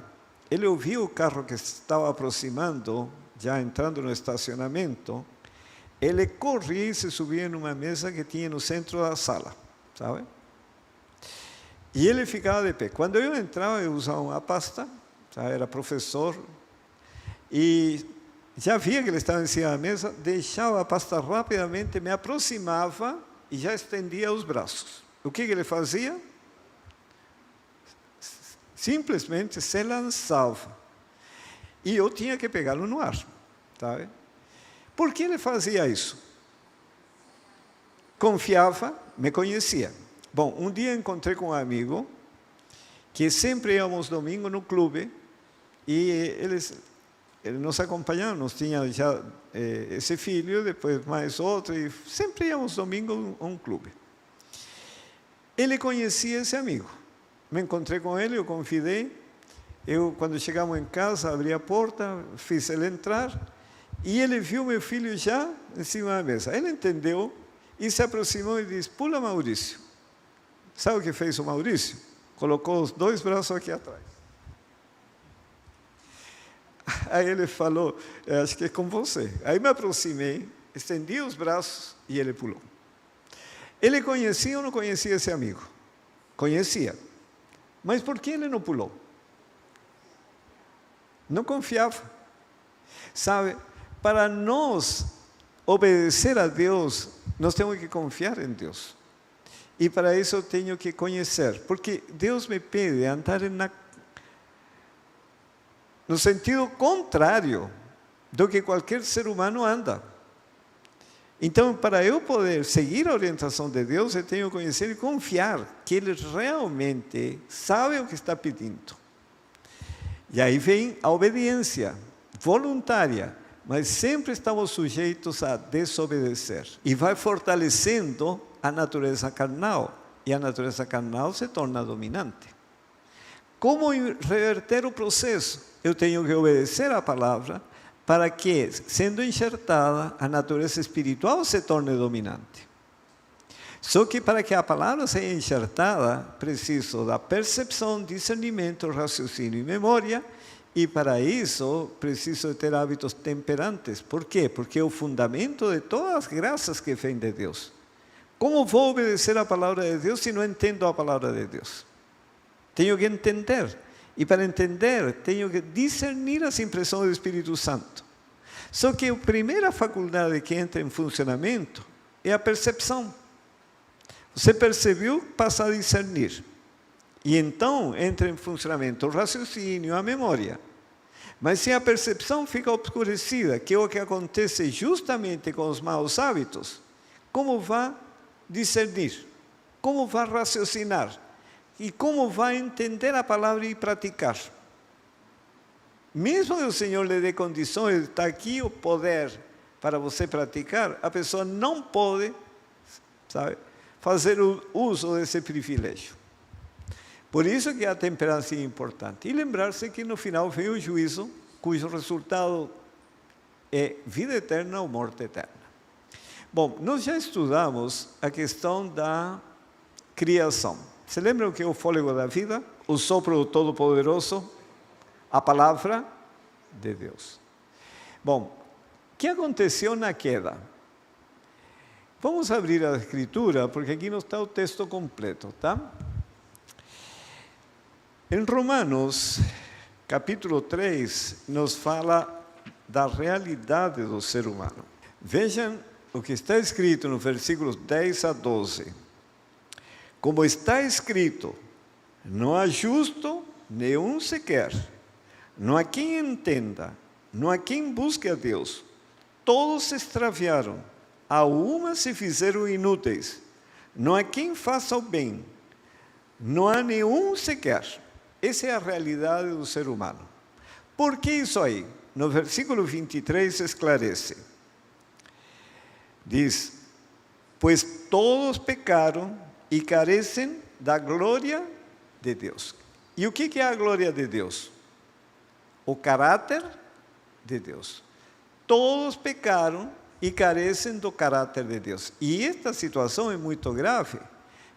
ele ouviu o carro que estava aproximando, já entrando no estacionamento, ele corria e se subia numa mesa que tinha no centro da sala, sabe? E ele ficava de pé. Quando eu entrava, eu usava uma pasta, sabe? Era professor, e já via que ele estava em cima da mesa, deixava a pasta rapidamente, me aproximava e já estendia os braços. O que ele fazia? Simplesmente se lançava. E eu tinha que pegá-lo no ar, sabe? Por que ele fazia isso? Confiava, me conhecia. Bom, um dia encontrei com um amigo, que sempre íamos domingo no clube, e ele nos acompanhava, nós tínhamos já esse filho, depois mais outro, e sempre íamos domingo a um clube. Ele conhecia esse amigo. Me encontrei com ele, eu convidei. Quando chegamos em casa, abri a porta, fiz ele entrar, e ele viu meu filho já em cima da mesa. Ele entendeu e se aproximou e disse, pula Maurício. Sabe o que fez o Maurício? Colocou os 2 braços aqui atrás. Aí ele falou, acho que é com você. Aí me aproximei, estendi os braços e ele pulou. Ele conhecia ou não conhecia esse amigo? Conhecia. Mas por que ele não pulou? Não confiava. Sabe, para nós obedecer a Deus, nós temos que confiar em Deus. E para isso eu tenho que conhecer. Porque Deus me pede andar no sentido contrário do que qualquer ser humano anda. Então, para eu poder seguir a orientação de Deus, eu tenho que conhecer e confiar que Ele realmente sabe o que está pedindo. E aí vem a obediência voluntária, mas sempre estamos sujeitos a desobedecer. E vai fortalecendo a natureza carnal, e a natureza carnal se torna dominante. Como reverter o processo? Eu tenho que obedecer a palavra para que, sendo enxertada, a natureza espiritual se torne dominante. Só que para que a palavra seja enxertada, preciso da percepção, discernimento, raciocínio e memória, E para isso, preciso ter hábitos temperantes. Por quê? Porque é o fundamento de todas as graças que vêm de Deus. Como vou obedecer a palavra de Deus se não entendo a palavra de Deus? Tenho que entender. E para entender, tenho que discernir as impressões do Espírito Santo. Só que a primeira faculdade que entra em funcionamento é a percepção. Você percebeu, passa a discernir. E então entra em funcionamento o raciocínio, a memória. Mas se a percepção fica obscurecida, que é o que acontece justamente com os maus hábitos, como vai discernir? Como vai raciocinar? E como vai entender a palavra e praticar? Mesmo que o Senhor lhe dê condições, está aqui o poder para você praticar, a pessoa não pode, sabe, fazer o uso desse privilégio. Por isso que a temperança é importante. E lembrar-se que no final vem o juízo, cujo resultado é vida eterna ou morte eterna. Bom, nós já estudamos a questão da criação. Se lembram que é o fôlego da vida? O sopro do Todo-Poderoso? A palavra de Deus. Bom, o que aconteceu na queda? Vamos abrir a Escritura, porque aqui não está o texto completo, tá? Em Romanos, capítulo 3, nos fala da realidade do ser humano. Vejam o que está escrito nos versículos 10 a 12. Como está escrito, não há justo nenhum sequer, não há quem entenda, não há quem busque a Deus. Todos se extraviaram, a uma se fizeram inúteis. Não há quem faça o bem, não há nenhum sequer. Essa é a realidade do ser humano. Por que isso aí? No versículo 23 esclarece. Diz, pois todos pecaram e carecem da glória de Deus. E o que é a glória de Deus? O caráter de Deus. Todos pecaram e carecem do caráter de Deus. E esta situação é muito grave,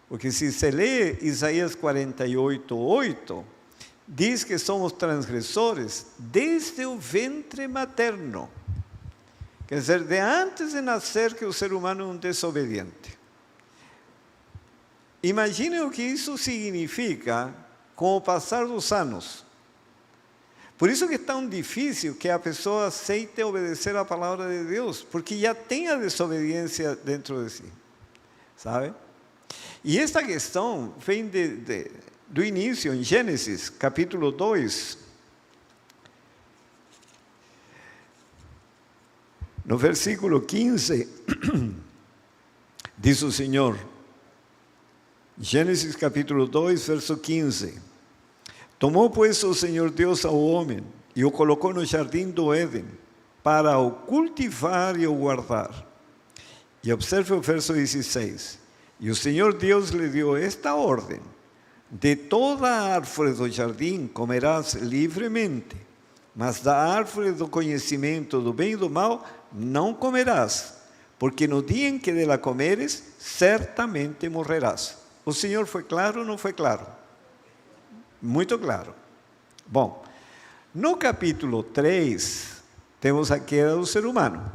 porque se se lê Isaías 48:8, diz que somos transgressores desde o ventre materno. Quer dizer, de antes de nascer que o ser humano é um desobediente. Imaginem o que isso significa com o passar dos anos. Por isso que é tão difícil que a pessoa aceite obedecer a palavra de Deus, porque já tem a desobediência dentro de si, sabe? E esta questão vem do início, em Gênesis, capítulo 2, no versículo 15, diz o Senhor, Gênesis capítulo 2, verso 15, tomou, pois, o Senhor Deus ao homem e o colocou no jardim do Éden para o cultivar e o guardar. E observe o verso 16, e o Senhor Deus lhe deu esta ordem, de toda a árvore do jardim comerás livremente, mas da árvore do conhecimento do bem e do mal não comerás, porque no dia em que dela comeres, certamente morrerás. O Senhor foi claro ou não foi claro? Muito claro. Bom, no capítulo 3, temos a queda do ser humano.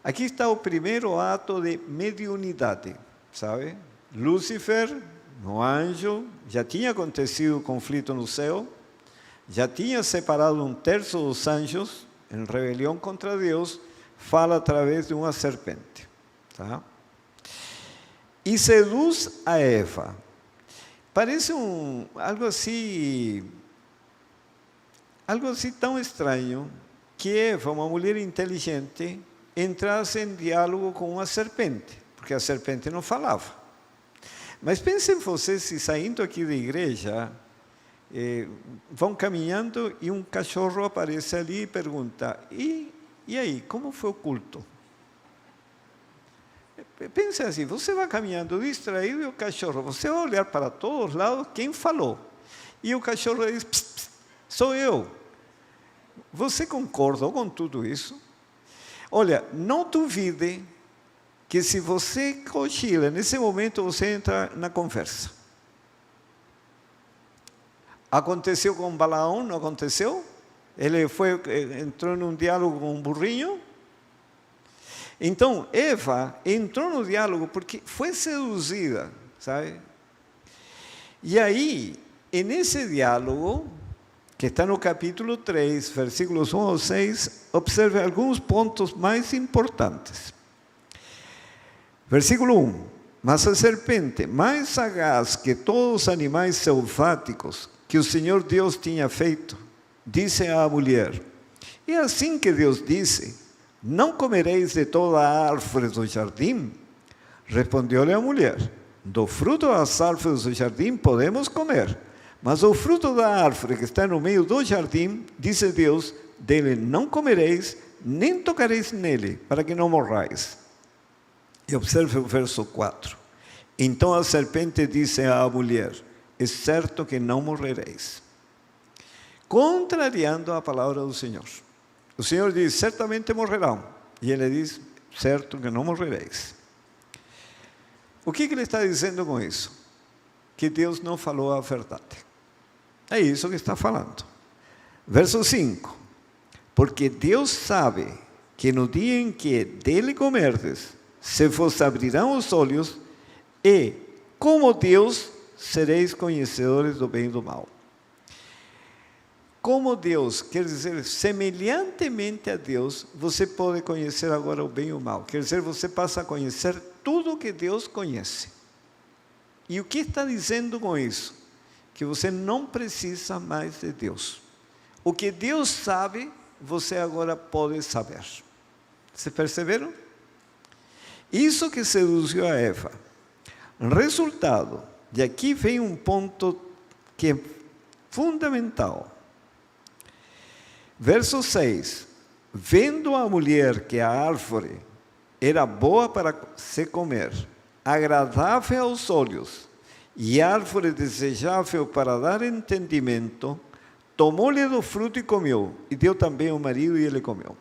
Aqui está o primeiro ato de mediunidade, sabe? Lúcifer, no anjo, já tinha acontecido o conflito no céu, já tinha separado um terço dos anjos em rebelião contra Deus, fala através de uma serpente, tá? E seduz a Eva. Parece algo assim tão estranho que Eva, uma mulher inteligente, entrasse em diálogo com uma serpente, porque a serpente não falava. Mas pensem vocês se saindo aqui da igreja, vão caminhando e um cachorro aparece ali e pergunta, e aí, como foi o culto? Pense assim, você vai caminhando distraído e o cachorro, você vai olhar para todos os lados, quem falou? E o cachorro diz, pss, pss, sou eu. Você concorda com tudo isso? Olha, não duvide que se você cochila, nesse momento você entra na conversa. Aconteceu com Balaão, não aconteceu? Ele entrou em um diálogo com um burrinho. Então, Eva entrou no diálogo porque foi seduzida, sabe? E aí, nesse diálogo, que está no capítulo 3, versículos 1 ao 6, observe alguns pontos mais importantes. Versículo 1. Mas a serpente, mais sagaz que todos os animais selváticos que o Senhor Deus tinha feito, disse à mulher: é assim que Deus disse: não comereis de toda a árvore do jardim? Respondeu-lhe a mulher: do fruto das árvores do jardim podemos comer, mas o fruto da árvore que está no meio do jardim, disse Deus, dele não comereis, nem tocareis nele, para que não morrais. E observe o verso 4. Então a serpente disse à mulher: é certo que não morrereis. Contrariando a palavra do Senhor. O Senhor diz: certamente morrerão. E ele diz: certo que não morrereis. O que ele está dizendo com isso? Que Deus não falou a verdade. É isso que está falando. Verso 5. Porque Deus sabe que no dia em que dele comerdes, se vos abrirão os olhos, e, como Deus, sereis conhecedores do bem e do mal. Como Deus, quer dizer, semelhantemente a Deus, você pode conhecer agora o bem e o mal. Quer dizer, você passa a conhecer tudo o que Deus conhece. E o que está dizendo com isso? Que você não precisa mais de Deus. O que Deus sabe, você agora pode saber. Vocês perceberam? Isso que seduziu a Eva. Resultado, de aqui vem um ponto que é fundamental. Verso 6. Vendo a mulher que a árvore era boa para se comer, agradável aos olhos, e árvore desejável para dar entendimento, tomou-lhe do fruto e comeu, e deu também ao marido e ele comeu.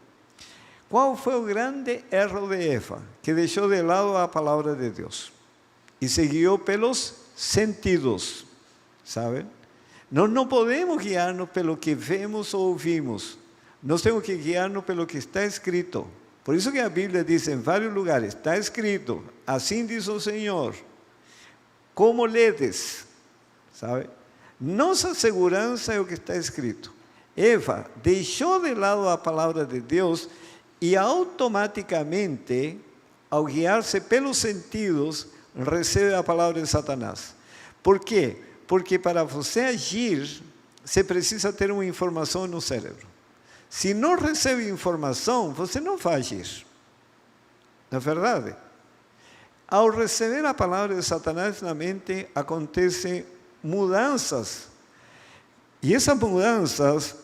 Qual foi o grande erro de Eva? Que deixou de lado a palavra de Deus e seguiu pelos sentidos, sabe? Nós não podemos guiar-nos pelo que vemos ou ouvimos. Nós temos que guiar-nos pelo que está escrito. Por isso que a Bíblia diz em vários lugares, está escrito, assim diz o Senhor. Como ledes, sabe? Nossa segurança é o que está escrito. Eva deixou de lado a palavra de Deus e automaticamente, ao guiar-se pelos sentidos, recebe a palavra de Satanás. Por quê? Porque para você agir, você precisa ter uma informação no cérebro. Se não recebe informação, você não vai agir. Não é verdade? Ao receber a palavra de Satanás na mente, acontecem mudanças. E essas mudanças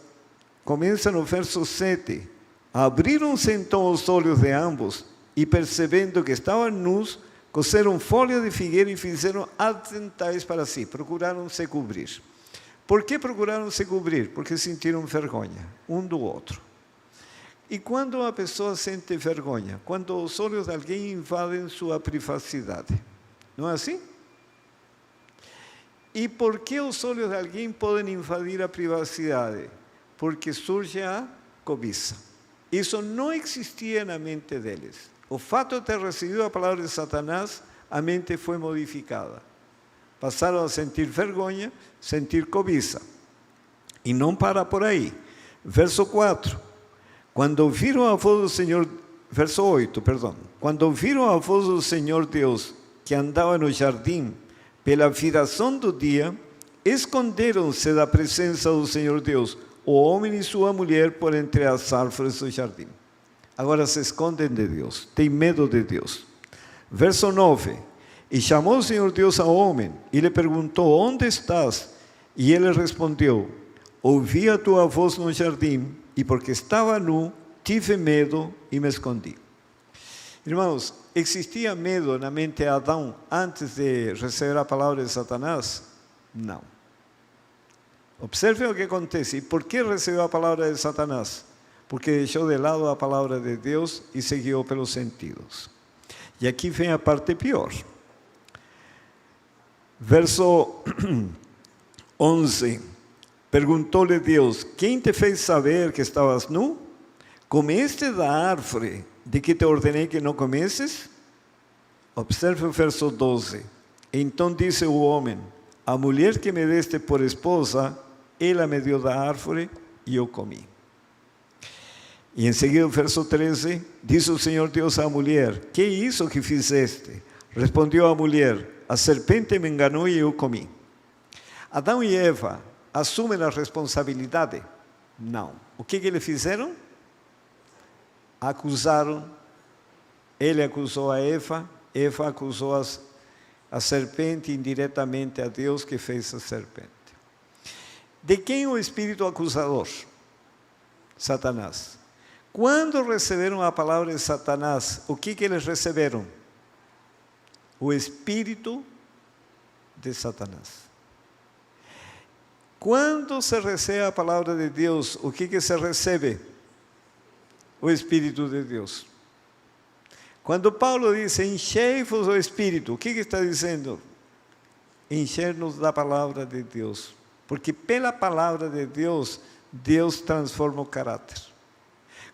começam no verso 7. Abriram-se então os olhos de ambos, e percebendo que estavam nus, coseram folha de figueira e fizeram adentais para si. Procuraram se cobrir. Por que procuraram se cobrir? Porque sentiram vergonha, um do outro. E quando uma pessoa sente vergonha? Quando os olhos de alguém invadem sua privacidade. Não é assim? E por que os olhos de alguém podem invadir a privacidade? Porque surge a cobiça. Isso não existia na mente deles. O fato de ter recebido a palavra de Satanás, a mente foi modificada. Passaram a sentir vergonha, sentir cobiça. E não para por aí. Verso 4. Quando ouviram a voz do Senhor... Verso 8, perdão. Quando ouviram a voz do Senhor Deus, que andava no jardim, pela viração do dia, esconderam-se da presença do Senhor Deus, o homem e sua mulher, por entre as árvores do jardim. Agora se escondem de Deus, têm medo de Deus. Verso 9. E chamou o Senhor Deus ao homem, e lhe perguntou, onde estás? E ele respondeu, ouvi a tua voz no jardim, e porque estava nu, tive medo e me escondi. Irmãos, existia medo na mente de Adão antes de receber a palavra de Satanás? Não. Observe o que acontece. E por que recebeu a palavra de Satanás? Porque deixou de lado a palavra de Deus e seguiu pelos sentidos. E aqui vem a parte pior. Verso 11. Perguntou-lhe Deus: quem te fez saber que estavas nu? Comeste da árvore de que te ordenei que não comesses? Observe o verso 12. Então disse o homem: a mulher que me deste por esposa, ela me deu da árvore e eu comi. E em seguida o verso 13, disse o Senhor Deus à mulher: que é isso que fizeste? Respondeu a mulher: a serpente me enganou e eu comi. Adão e Eva assumem a responsabilidade? Não. O que eles fizeram? Acusaram. Ele acusou a Eva acusou a serpente indiretamente a Deus que fez a serpente. De quem o espírito acusador? Satanás. Quando receberam a palavra de Satanás, o que eles receberam? O espírito de Satanás. Quando se recebe a palavra de Deus, o que se recebe? O Espírito de Deus. Quando Paulo diz, enchei-vos o Espírito, o que está dizendo? Encher-nos da palavra de Deus. Porque pela palavra de Deus, Deus transforma o caráter.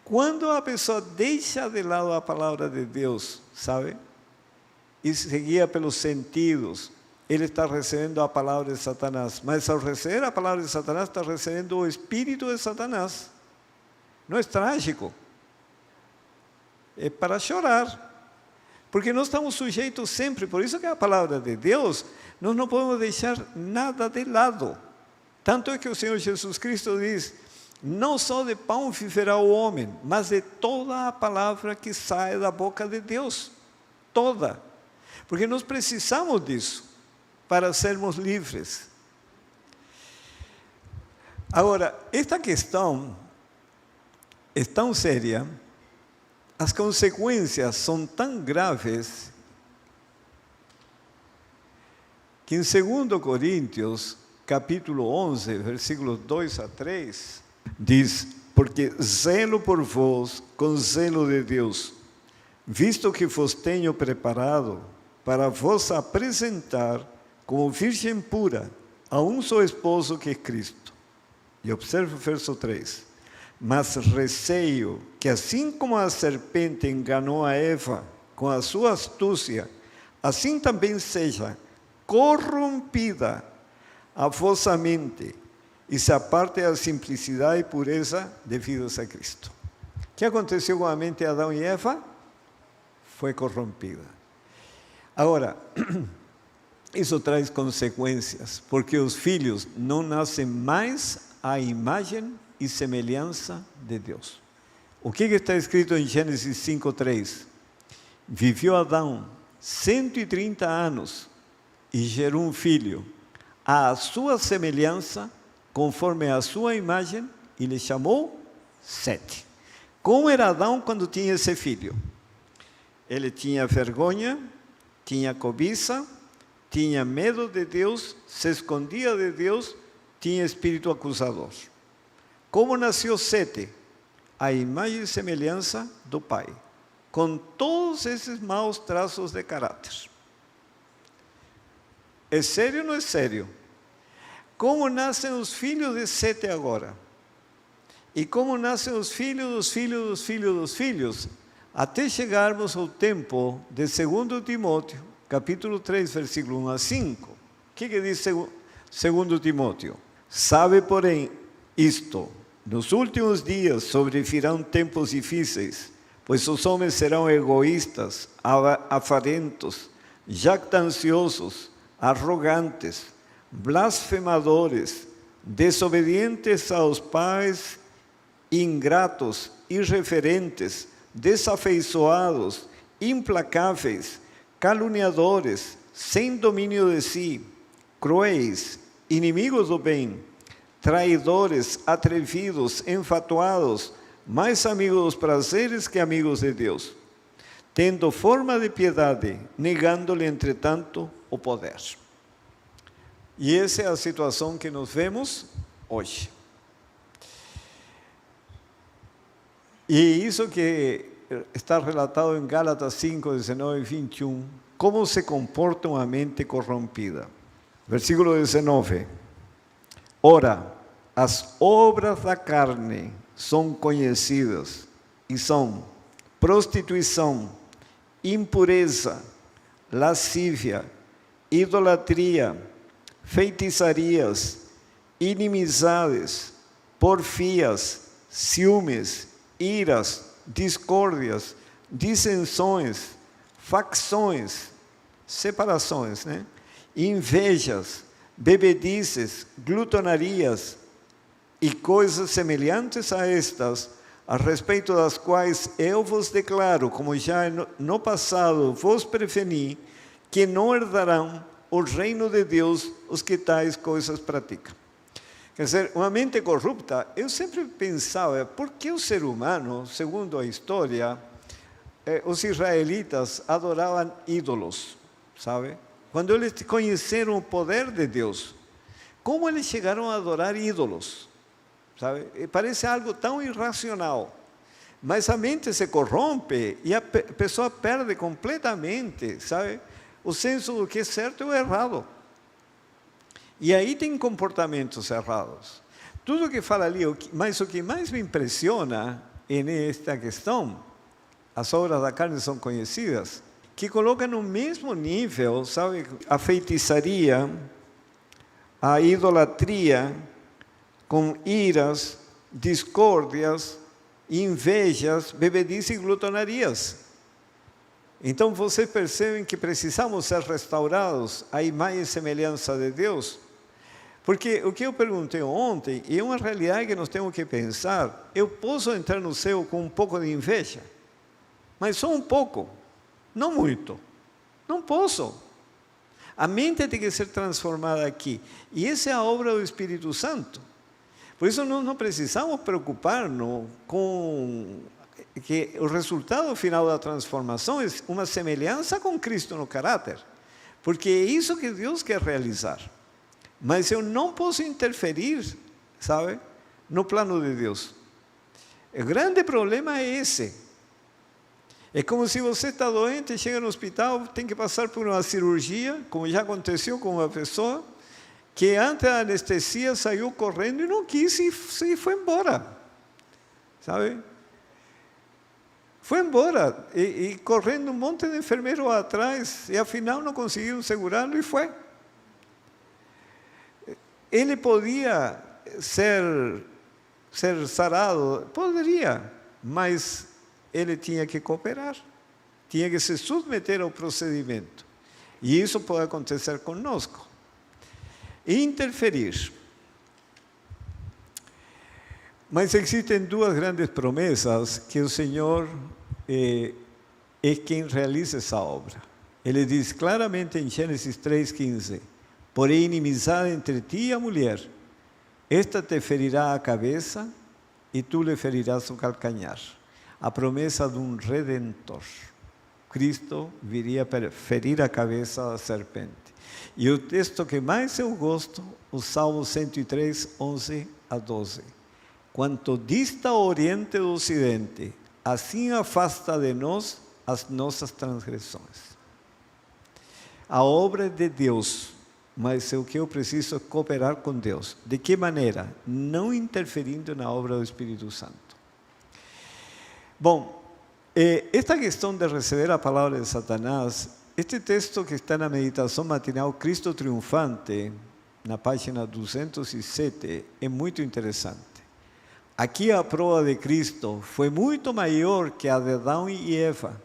Quando a pessoa deixa de lado a palavra de Deus, sabe? E se guia pelos sentidos, ele está recebendo a palavra de Satanás. Mas ao receber a palavra de Satanás, está recebendo o espírito de Satanás. Não é trágico. É para chorar. Porque nós estamos sujeitos sempre. Por isso que a palavra de Deus, nós não podemos deixar nada de lado. Tanto é que o Senhor Jesus Cristo diz: não só de pão viverá o homem, mas de toda a palavra que sai da boca de Deus. Toda. Porque nós precisamos disso para sermos livres. Agora, esta questão é tão séria, as consequências são tão graves, que em 2 Coríntios, capítulo 11, versículos 2 a 3, diz: porque zelo por vós com zelo de Deus, visto que vos tenho preparado para vos apresentar como virgem pura a um só esposo que é Cristo. E observe o verso 3. Mas receio que assim como a serpente enganou a Eva com a sua astúcia, assim também seja corrompida a vossa mente e se aparte a simplicidade e pureza devidos a Cristo. O que aconteceu com a mente de Adão e Eva? Foi corrompida. Agora, isso traz consequências, porque os filhos não nascem mais à imagem e semelhança de Deus. O que está escrito em Gênesis 5:3? Viveu Adão 130 anos e gerou um filho, à sua semelhança, conforme a sua imagem, e lhe chamou Sete. Como era Adão quando tinha esse filho? Ele tinha vergonha, tinha cobiça, tinha medo de Deus, se escondia de Deus, tinha espírito acusador. Como nasceu Sete? A imagem e semelhança do pai, com todos esses maus traços de caráter. É sério ou não é sério? Como nascem os filhos de Sete agora? E como nascem os filhos dos filhos dos filhos dos filhos? Até chegarmos ao tempo de 2 Timóteo, capítulo 3, versículo 1 a 5. O que diz 2 Timóteo? Sabe, porém, isto: nos últimos dias sobrevirão tempos difíceis, pois os homens serão egoístas, avarentos, jactanciosos, arrogantes, blasfemadores, desobedientes aos pais, ingratos, irreverentes, desafeiçoados, implacáveis, caluniadores, sem domínio de si, cruéis, inimigos do bem, traidores, atrevidos, enfatuados, mais amigos dos prazeres que amigos de Deus, tendo forma de piedade, negando-lhe, entretanto, o poder. E essa é a situação que nós vemos hoje. E isso que está relatado em Gálatas 5, 19 e 21, como se comporta uma mente corrompida. Versículo 19. Ora, as obras da carne são conhecidas e são prostituição, impureza, lascívia, idolatria, feitiçarias, inimizades, porfias, ciúmes, iras, discórdias, dissensões, facções, separações, né? Invejas, bebedices, glutonarias e coisas semelhantes a estas, a respeito das quais eu vos declaro, como já no passado vos preveni, que não herdarão o reino de Deus os que tais coisas praticam. Quer dizer, uma mente corrupta, eu sempre pensava, por que o ser humano, segundo a história, os israelitas adoravam ídolos, sabe? Quando eles conheceram o poder de Deus, como eles chegaram a adorar ídolos? Sabe? Parece algo tão irracional, mas a mente se corrompe e a pessoa perde completamente, sabe, o senso do que é certo e errado. E aí tem comportamentos errados. Tudo que fala ali, mas o que mais me impressiona nesta questão, as obras da carne são conhecidas, que coloca no mesmo nível, sabe, a feitiçaria, a idolatria, com iras, discórdias, invejas, bebedices e glutonarias. Então vocês percebem que precisamos ser restaurados à imagem e semelhança de Deus? Porque o que eu perguntei ontem, e é uma realidade que nós temos que pensar, eu posso entrar no céu com um pouco de inveja, mas só um pouco, não muito. Não posso. A mente tem que ser transformada aqui. E essa é a obra do Espírito Santo. Por isso nós não precisamos preocupar-nos com que o resultado final da transformação é uma semelhança com Cristo no caráter. Porque é isso que Deus quer realizar. Mas eu não posso interferir, sabe, no plano de Deus. O grande problema é esse. É como se você está doente, chega no hospital, tem que passar por uma cirurgia, como já aconteceu com uma pessoa, que antes da anestesia saiu correndo e não quis e foi embora. Sabe? Foi embora e correndo um monte de enfermeiros atrás, e afinal não conseguiram segurá-lo e foi. Ele podia ser sarado? Poderia, mas ele tinha que cooperar, tinha que se submeter ao procedimento. E isso pode acontecer conosco. Interferir. Mas existem duas grandes promessas que o Senhor é quem realiza essa obra. Ele diz claramente em Gênesis 3,15: porém, inimizade entre ti e a mulher, esta te ferirá a cabeça e tu lhe ferirás o calcanhar. A promessa de um Redentor. Cristo viria para ferir a cabeça da serpente. E o texto que mais eu gosto, o Salmo 103, 11 a 12. Quanto dista o oriente do ocidente, assim afasta de nós as nossas transgressões. A obra é de Deus, mas o que eu preciso é cooperar com Deus. De que maneira? Não interferindo na obra do Espírito Santo. Bom, esta questão de receber a palavra de Satanás, este texto que está na meditação matinal, Cristo Triunfante, na página 207, é muito interessante. Aqui a prova de Cristo foi muito maior que a de Adão e Eva,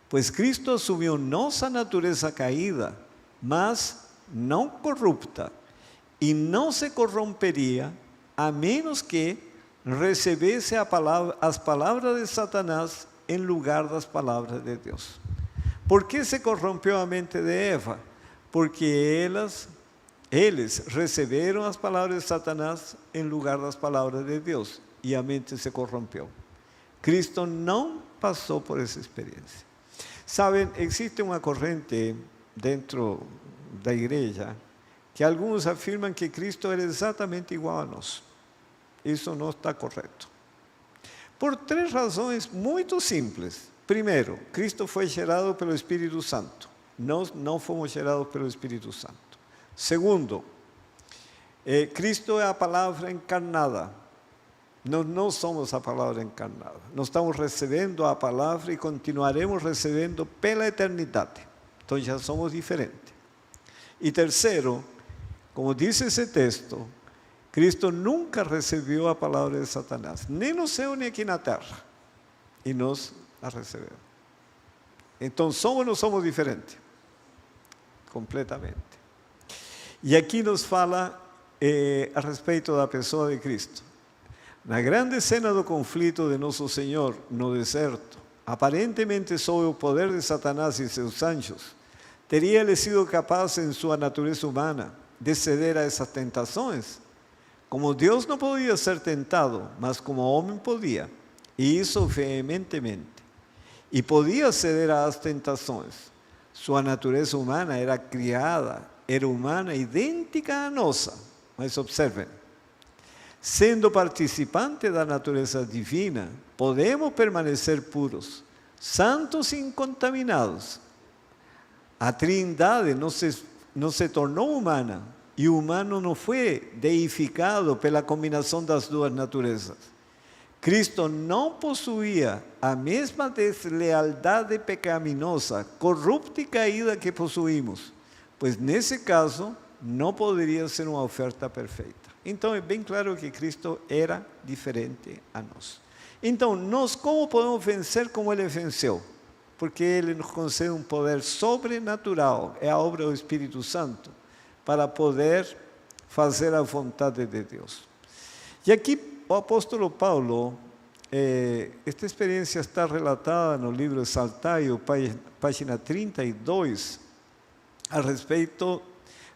pois Cristo assumiu nossa natureza caída, mas não corrupta, e não se corromperia, a menos que recebesse as palavras de Satanás em lugar das palavras de Deus. Por que se corrompeu a mente de Eva? Porque eles receberam as palavras de Satanás em lugar das palavras de Deus, e a mente se corrompeu. Cristo não passou por essa experiência. Sabem, existe uma corrente dentro da igreja que alguns afirmam que Cristo era exatamente igual a nós. Isso não está correto. Por três razões muito simples. Primeiro, Cristo foi gerado pelo Espírito Santo. Nós não fomos gerados pelo Espírito Santo. Segundo, Cristo es la palabra encarnada. Nós não somos a palavra encarnada. Nós estamos recebendo a palavra e continuaremos recebendo pela eternidade. Então já somos diferentes. E terceiro, como diz esse texto, Cristo nunca recebeu a palavra de Satanás, nem no céu nem aqui na terra. E nós a recebemos. Então somos ou não somos diferentes? Completamente. E aqui nos fala a respeito da pessoa de Cristo. Na grande cena do conflito de Nosso Senhor no deserto, aparentemente sob o poder de Satanás e seus anjos, teria ele sido capaz em sua natureza humana de ceder a essas tentações? Como Deus não podia ser tentado, mas como homem podia, e isso veementemente. E podia ceder às tentações. Sua natureza humana era criada, era humana, idêntica à nossa. Mas observem, sendo participante da natureza divina, podemos permanecer puros, santos e incontaminados. A Trindade não se tornou humana, e o humano não foi deificado pela combinação das duas naturezas. Cristo não possuía a mesma deslealdade pecaminosa, corrupta e caída que possuímos, pois nesse caso não poderia ser uma oferta perfeita. Então é bem claro que Cristo era diferente a nós. Então nós como podemos vencer como Ele venceu? Porque Ele nos concede um poder sobrenatural, é a obra do Espírito Santo, para poder fazer a vontade de Deus. E aqui o apóstolo Paulo, esta experiência está relatada no livro de Saltaio, página 32, a respeito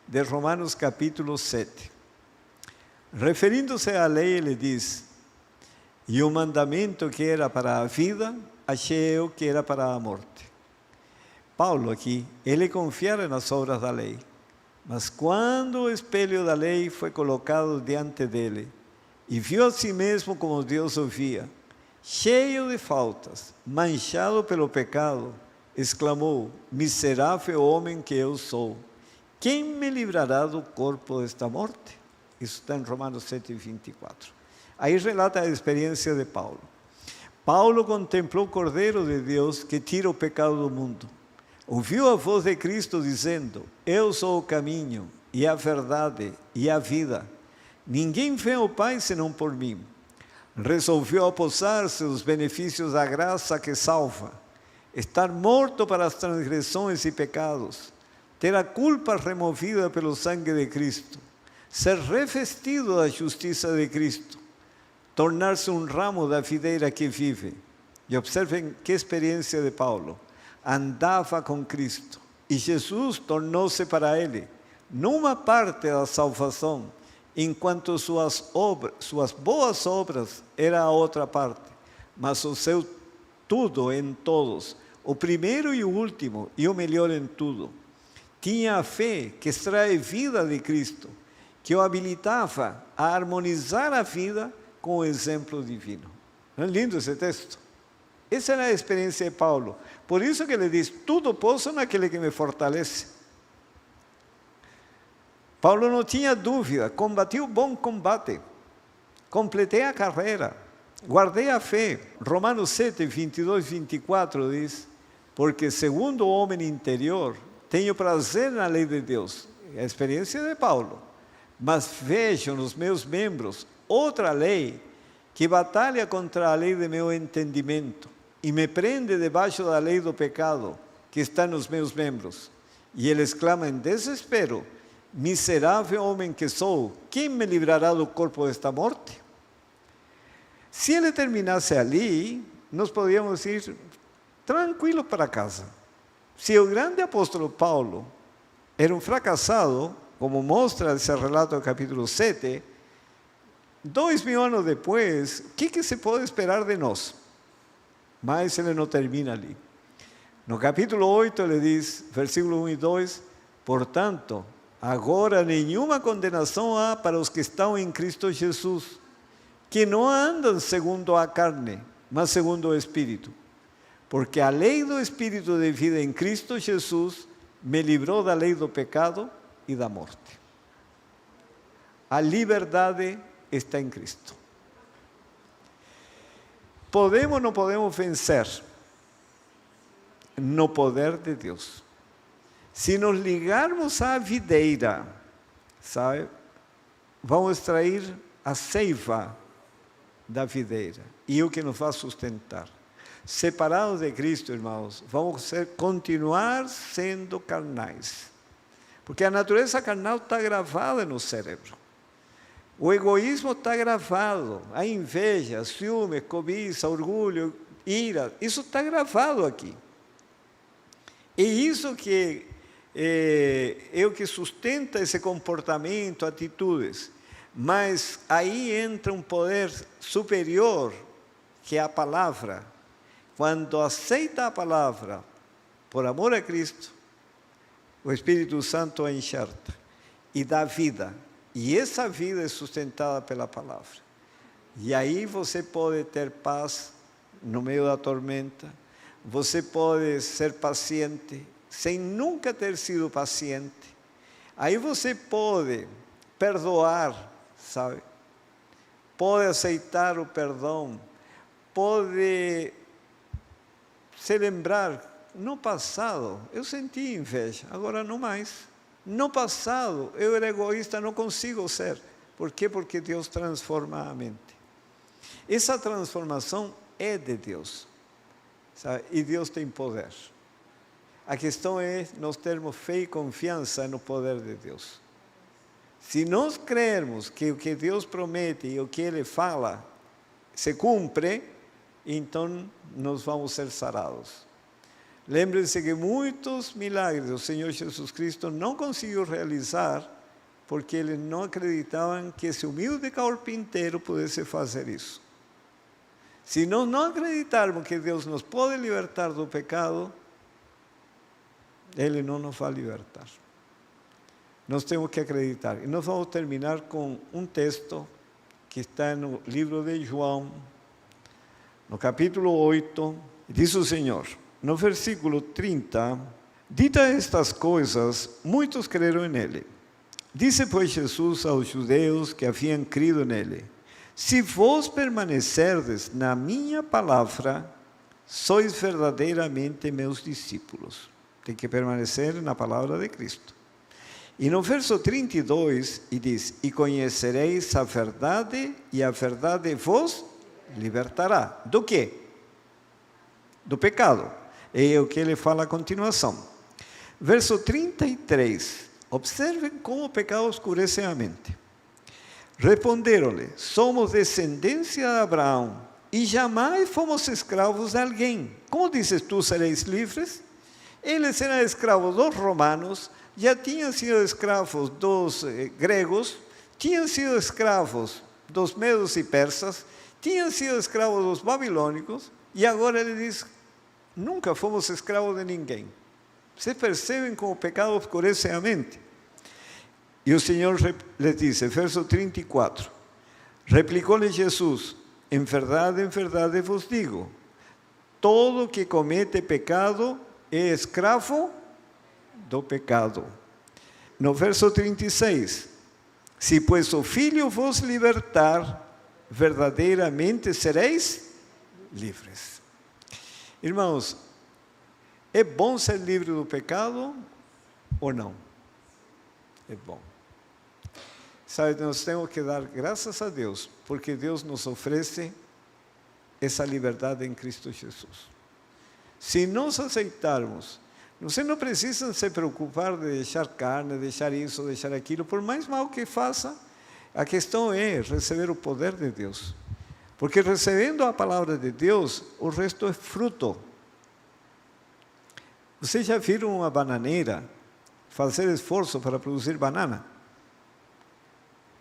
de Romanos capítulo 7. Referindo-se à lei, ele diz: e o mandamento que era para a vida, achei eu que era para a morte. Paulo aqui, ele confiara nas obras da lei, mas quando o espelho da lei foi colocado diante dele, e viu a si mesmo como Deus o via, cheio de faltas, manchado pelo pecado, exclamou: miserável homem que eu sou, quem me livrará do corpo desta morte? Isso está em Romanos 7, 24. Aí relata a experiência de Paulo. Paulo contemplou o Cordeiro de Deus que tira o pecado do mundo. Ouviu a voz de Cristo dizendo: eu sou o caminho, e a verdade, e a vida. Ninguém vê ao Pai senão por mim. Resolveu apossar-se dos benefícios da graça que salva, estar morto para as transgressões e pecados, ter a culpa removida pelo sangue de Cristo, ser revestido da justiça de Cristo, tornar-se um ramo da videira que vive. E observem que experiência de Paulo. Andava com Cristo e Jesus tornou-se para ele numa parte da salvação, enquanto suas boas obras era a outra parte, mas o seu tudo em todos, o primeiro e o último e o melhor em tudo. Tinha a fé que extrai vida de Cristo, que o habilitava a harmonizar a vida com o exemplo divino. Não é lindo esse texto? Essa era a experiência de Paulo. Por isso que ele diz: tudo posso naquele que me fortalece. Paulo não tinha dúvida, combati o bom combate, completei a carreira, guardei a fé. Romanos 7, 22, 24 diz: porque segundo o homem interior, tenho prazer na lei de Deus. É a experiência de Paulo. Mas vejo nos meus membros outra lei que batalha contra a lei de meu entendimento e me prende debaixo da lei do pecado que está nos meus membros. E ele exclama em desespero: miserável homem que sou, quem me livrará do corpo desta morte? Se ele terminasse ali, nós podíamos ir tranquilos para casa. Se o grande apóstolo Paulo era um fracassado, como mostra esse relato do capítulo 7, 2000 anos depois, o que se pode esperar de nós? Mas ele não termina ali. No capítulo 8 ele diz, versículo 1 e 2, portanto, agora nenhuma condenação há para os que estão em Cristo Jesus, que não andam segundo a carne, mas segundo o Espírito. Porque a lei do Espírito de vida em Cristo Jesus me livrou da lei do pecado e da morte. A liberdade está em Cristo. Podemos ou não podemos vencer no poder de Deus. Se nos ligarmos à videira, sabe, vamos extrair a seiva da videira e o que nos vai sustentar. Separados de Cristo, irmãos, vamos continuar sendo carnais. Porque a natureza carnal está gravada no cérebro. O egoísmo está gravado. A inveja, ciúme, cobiça, orgulho, ira, isso está gravado aqui. E isso que é o que sustenta esse comportamento, atitudes. Mas aí entra um poder superior, que é a palavra. Quando aceita a palavra, por amor a Cristo, o Espírito Santo a enxerta e dá vida. E essa vida é sustentada pela palavra. E aí você pode ter paz no meio da tormenta. Você pode ser paciente sem nunca ter sido paciente. Aí você pode perdoar, sabe? Pode aceitar o perdão. Pode se lembrar, no passado eu senti inveja, agora não mais. No passado eu era egoísta, não consigo ser. Por quê? Porque Deus transforma a mente. Essa transformação é de Deus, sabe? E Deus tem poder. A questão é nós termos fé e confiança no poder de Deus. Se nós crermos que o que Deus promete e o que Ele fala se cumpre, então nós vamos ser sarados. Lembre-se que muitos milagres o Senhor Jesus Cristo não conseguiu realizar porque eles não acreditavam que esse humilde carpinteiro pudesse fazer isso. Se nós não acreditarmos que Deus nos pode libertar do pecado, Ele não nos vai libertar. Nós temos que acreditar. E nós vamos terminar com um texto que está no livro de João, no capítulo 8, diz o Senhor, no versículo 30, ditas estas coisas, muitos creram nele. Disse, pois, Jesus aos judeus que haviam crido nele, se vós permanecerdes na minha palavra, sois verdadeiramente meus discípulos. Tem que permanecer na palavra de Cristo. E no verso 32, e diz, e conhecereis a verdade, e a verdade vos libertará. Do quê? Do pecado. É o que ele fala a continuação. Verso 33. Observem como o pecado oscurece a mente. Responderam-lhe, somos descendência de Abraão, e jamais fomos escravos de alguém. Como dizes tu, sereis livres? Eles eram escravos dos romanos, já tinham sido escravos dos gregos, tinham sido escravos dos medos e persas, tinham sido escravos dos babilônicos, e agora ele diz, nunca fomos escravos de ninguém. Vocês percebem como o pecado oscurece a mente? E o Senhor lhes disse, verso 34, replicou-lhe Jesus, em verdade vos digo, todo que comete pecado é escravo do pecado. No verso 36, se pois o Filho vos libertar, verdadeiramente sereis livres. Irmãos, é bom ser livre do pecado ou não? É bom. Sabe, nós temos que dar graças a Deus, porque Deus nos oferece essa liberdade em Cristo Jesus. Se nós aceitarmos, você não precisa se preocupar de deixar carne, deixar isso, deixar aquilo, por mais mal que faça, a questão é receber o poder de Deus. Porque recebendo a palavra de Deus, o resto é fruto. Vocês já viram uma bananeira fazer esforço para produzir banana?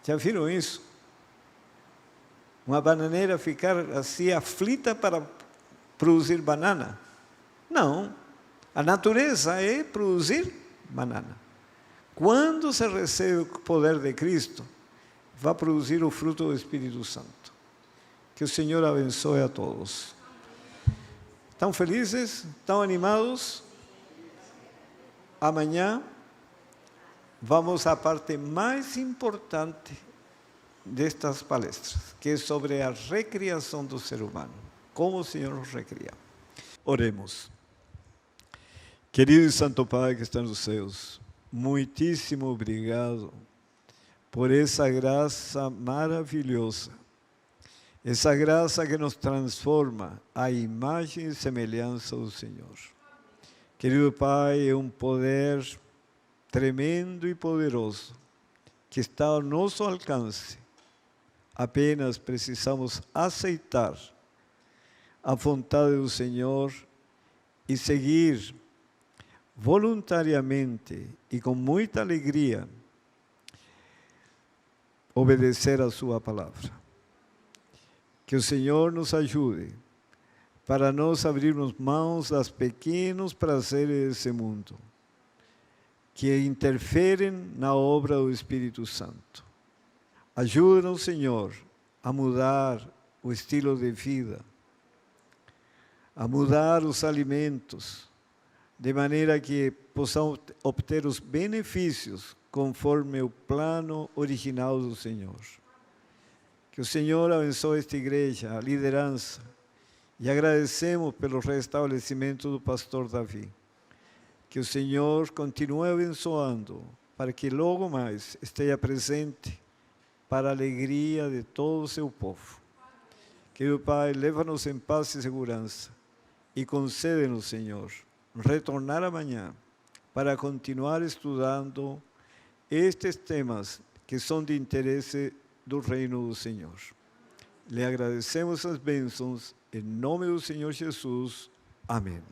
Já viram isso? Uma bananeira ficar assim aflita para produzir banana? Não. A natureza é produzir banana. Quando se recebe o poder de Cristo, vai produzir o fruto do Espírito Santo. Que o Senhor abençoe a todos. ¿Estão felizes? ¿Estão animados? Amanhã vamos à parte mais importante destas palestras, que é sobre a recriação do ser humano, como o Senhor nos recria. Oremos. Querido e Santo Pai que está nos céus, muitíssimo obrigado por essa graça maravilhosa, essa graça que nos transforma à imagem e semelhança do Senhor. Querido Pai, é um poder tremendo e poderoso que está ao nosso alcance. Apenas precisamos aceitar a vontade do Senhor e seguir voluntariamente e com muita alegria obedecer a sua palavra. Que o Senhor nos ajude para nós abrirmos mãos aos pequenos prazeres desse mundo, que interferem na obra do Espírito Santo. Ajuda-nos, Senhor, a mudar o estilo de vida, a mudar os alimentos, de maneira que possamos obter os benefícios conforme o plano original do Senhor. Que o Senhor abençoe esta igreja, a liderança, e agradecemos pelo restabelecimento do pastor Davi. Que o Senhor continue abençoando, para que logo mais esteja presente para a alegria de todo o seu povo. Querido Pai, leva-nos em paz e segurança, e concede-nos, Senhor, retornar amanhã para continuar estudando estes temas que são de interesse do reino do Senhor. Le agradecemos as bênçãos em nome do Senhor Jesus. Amém.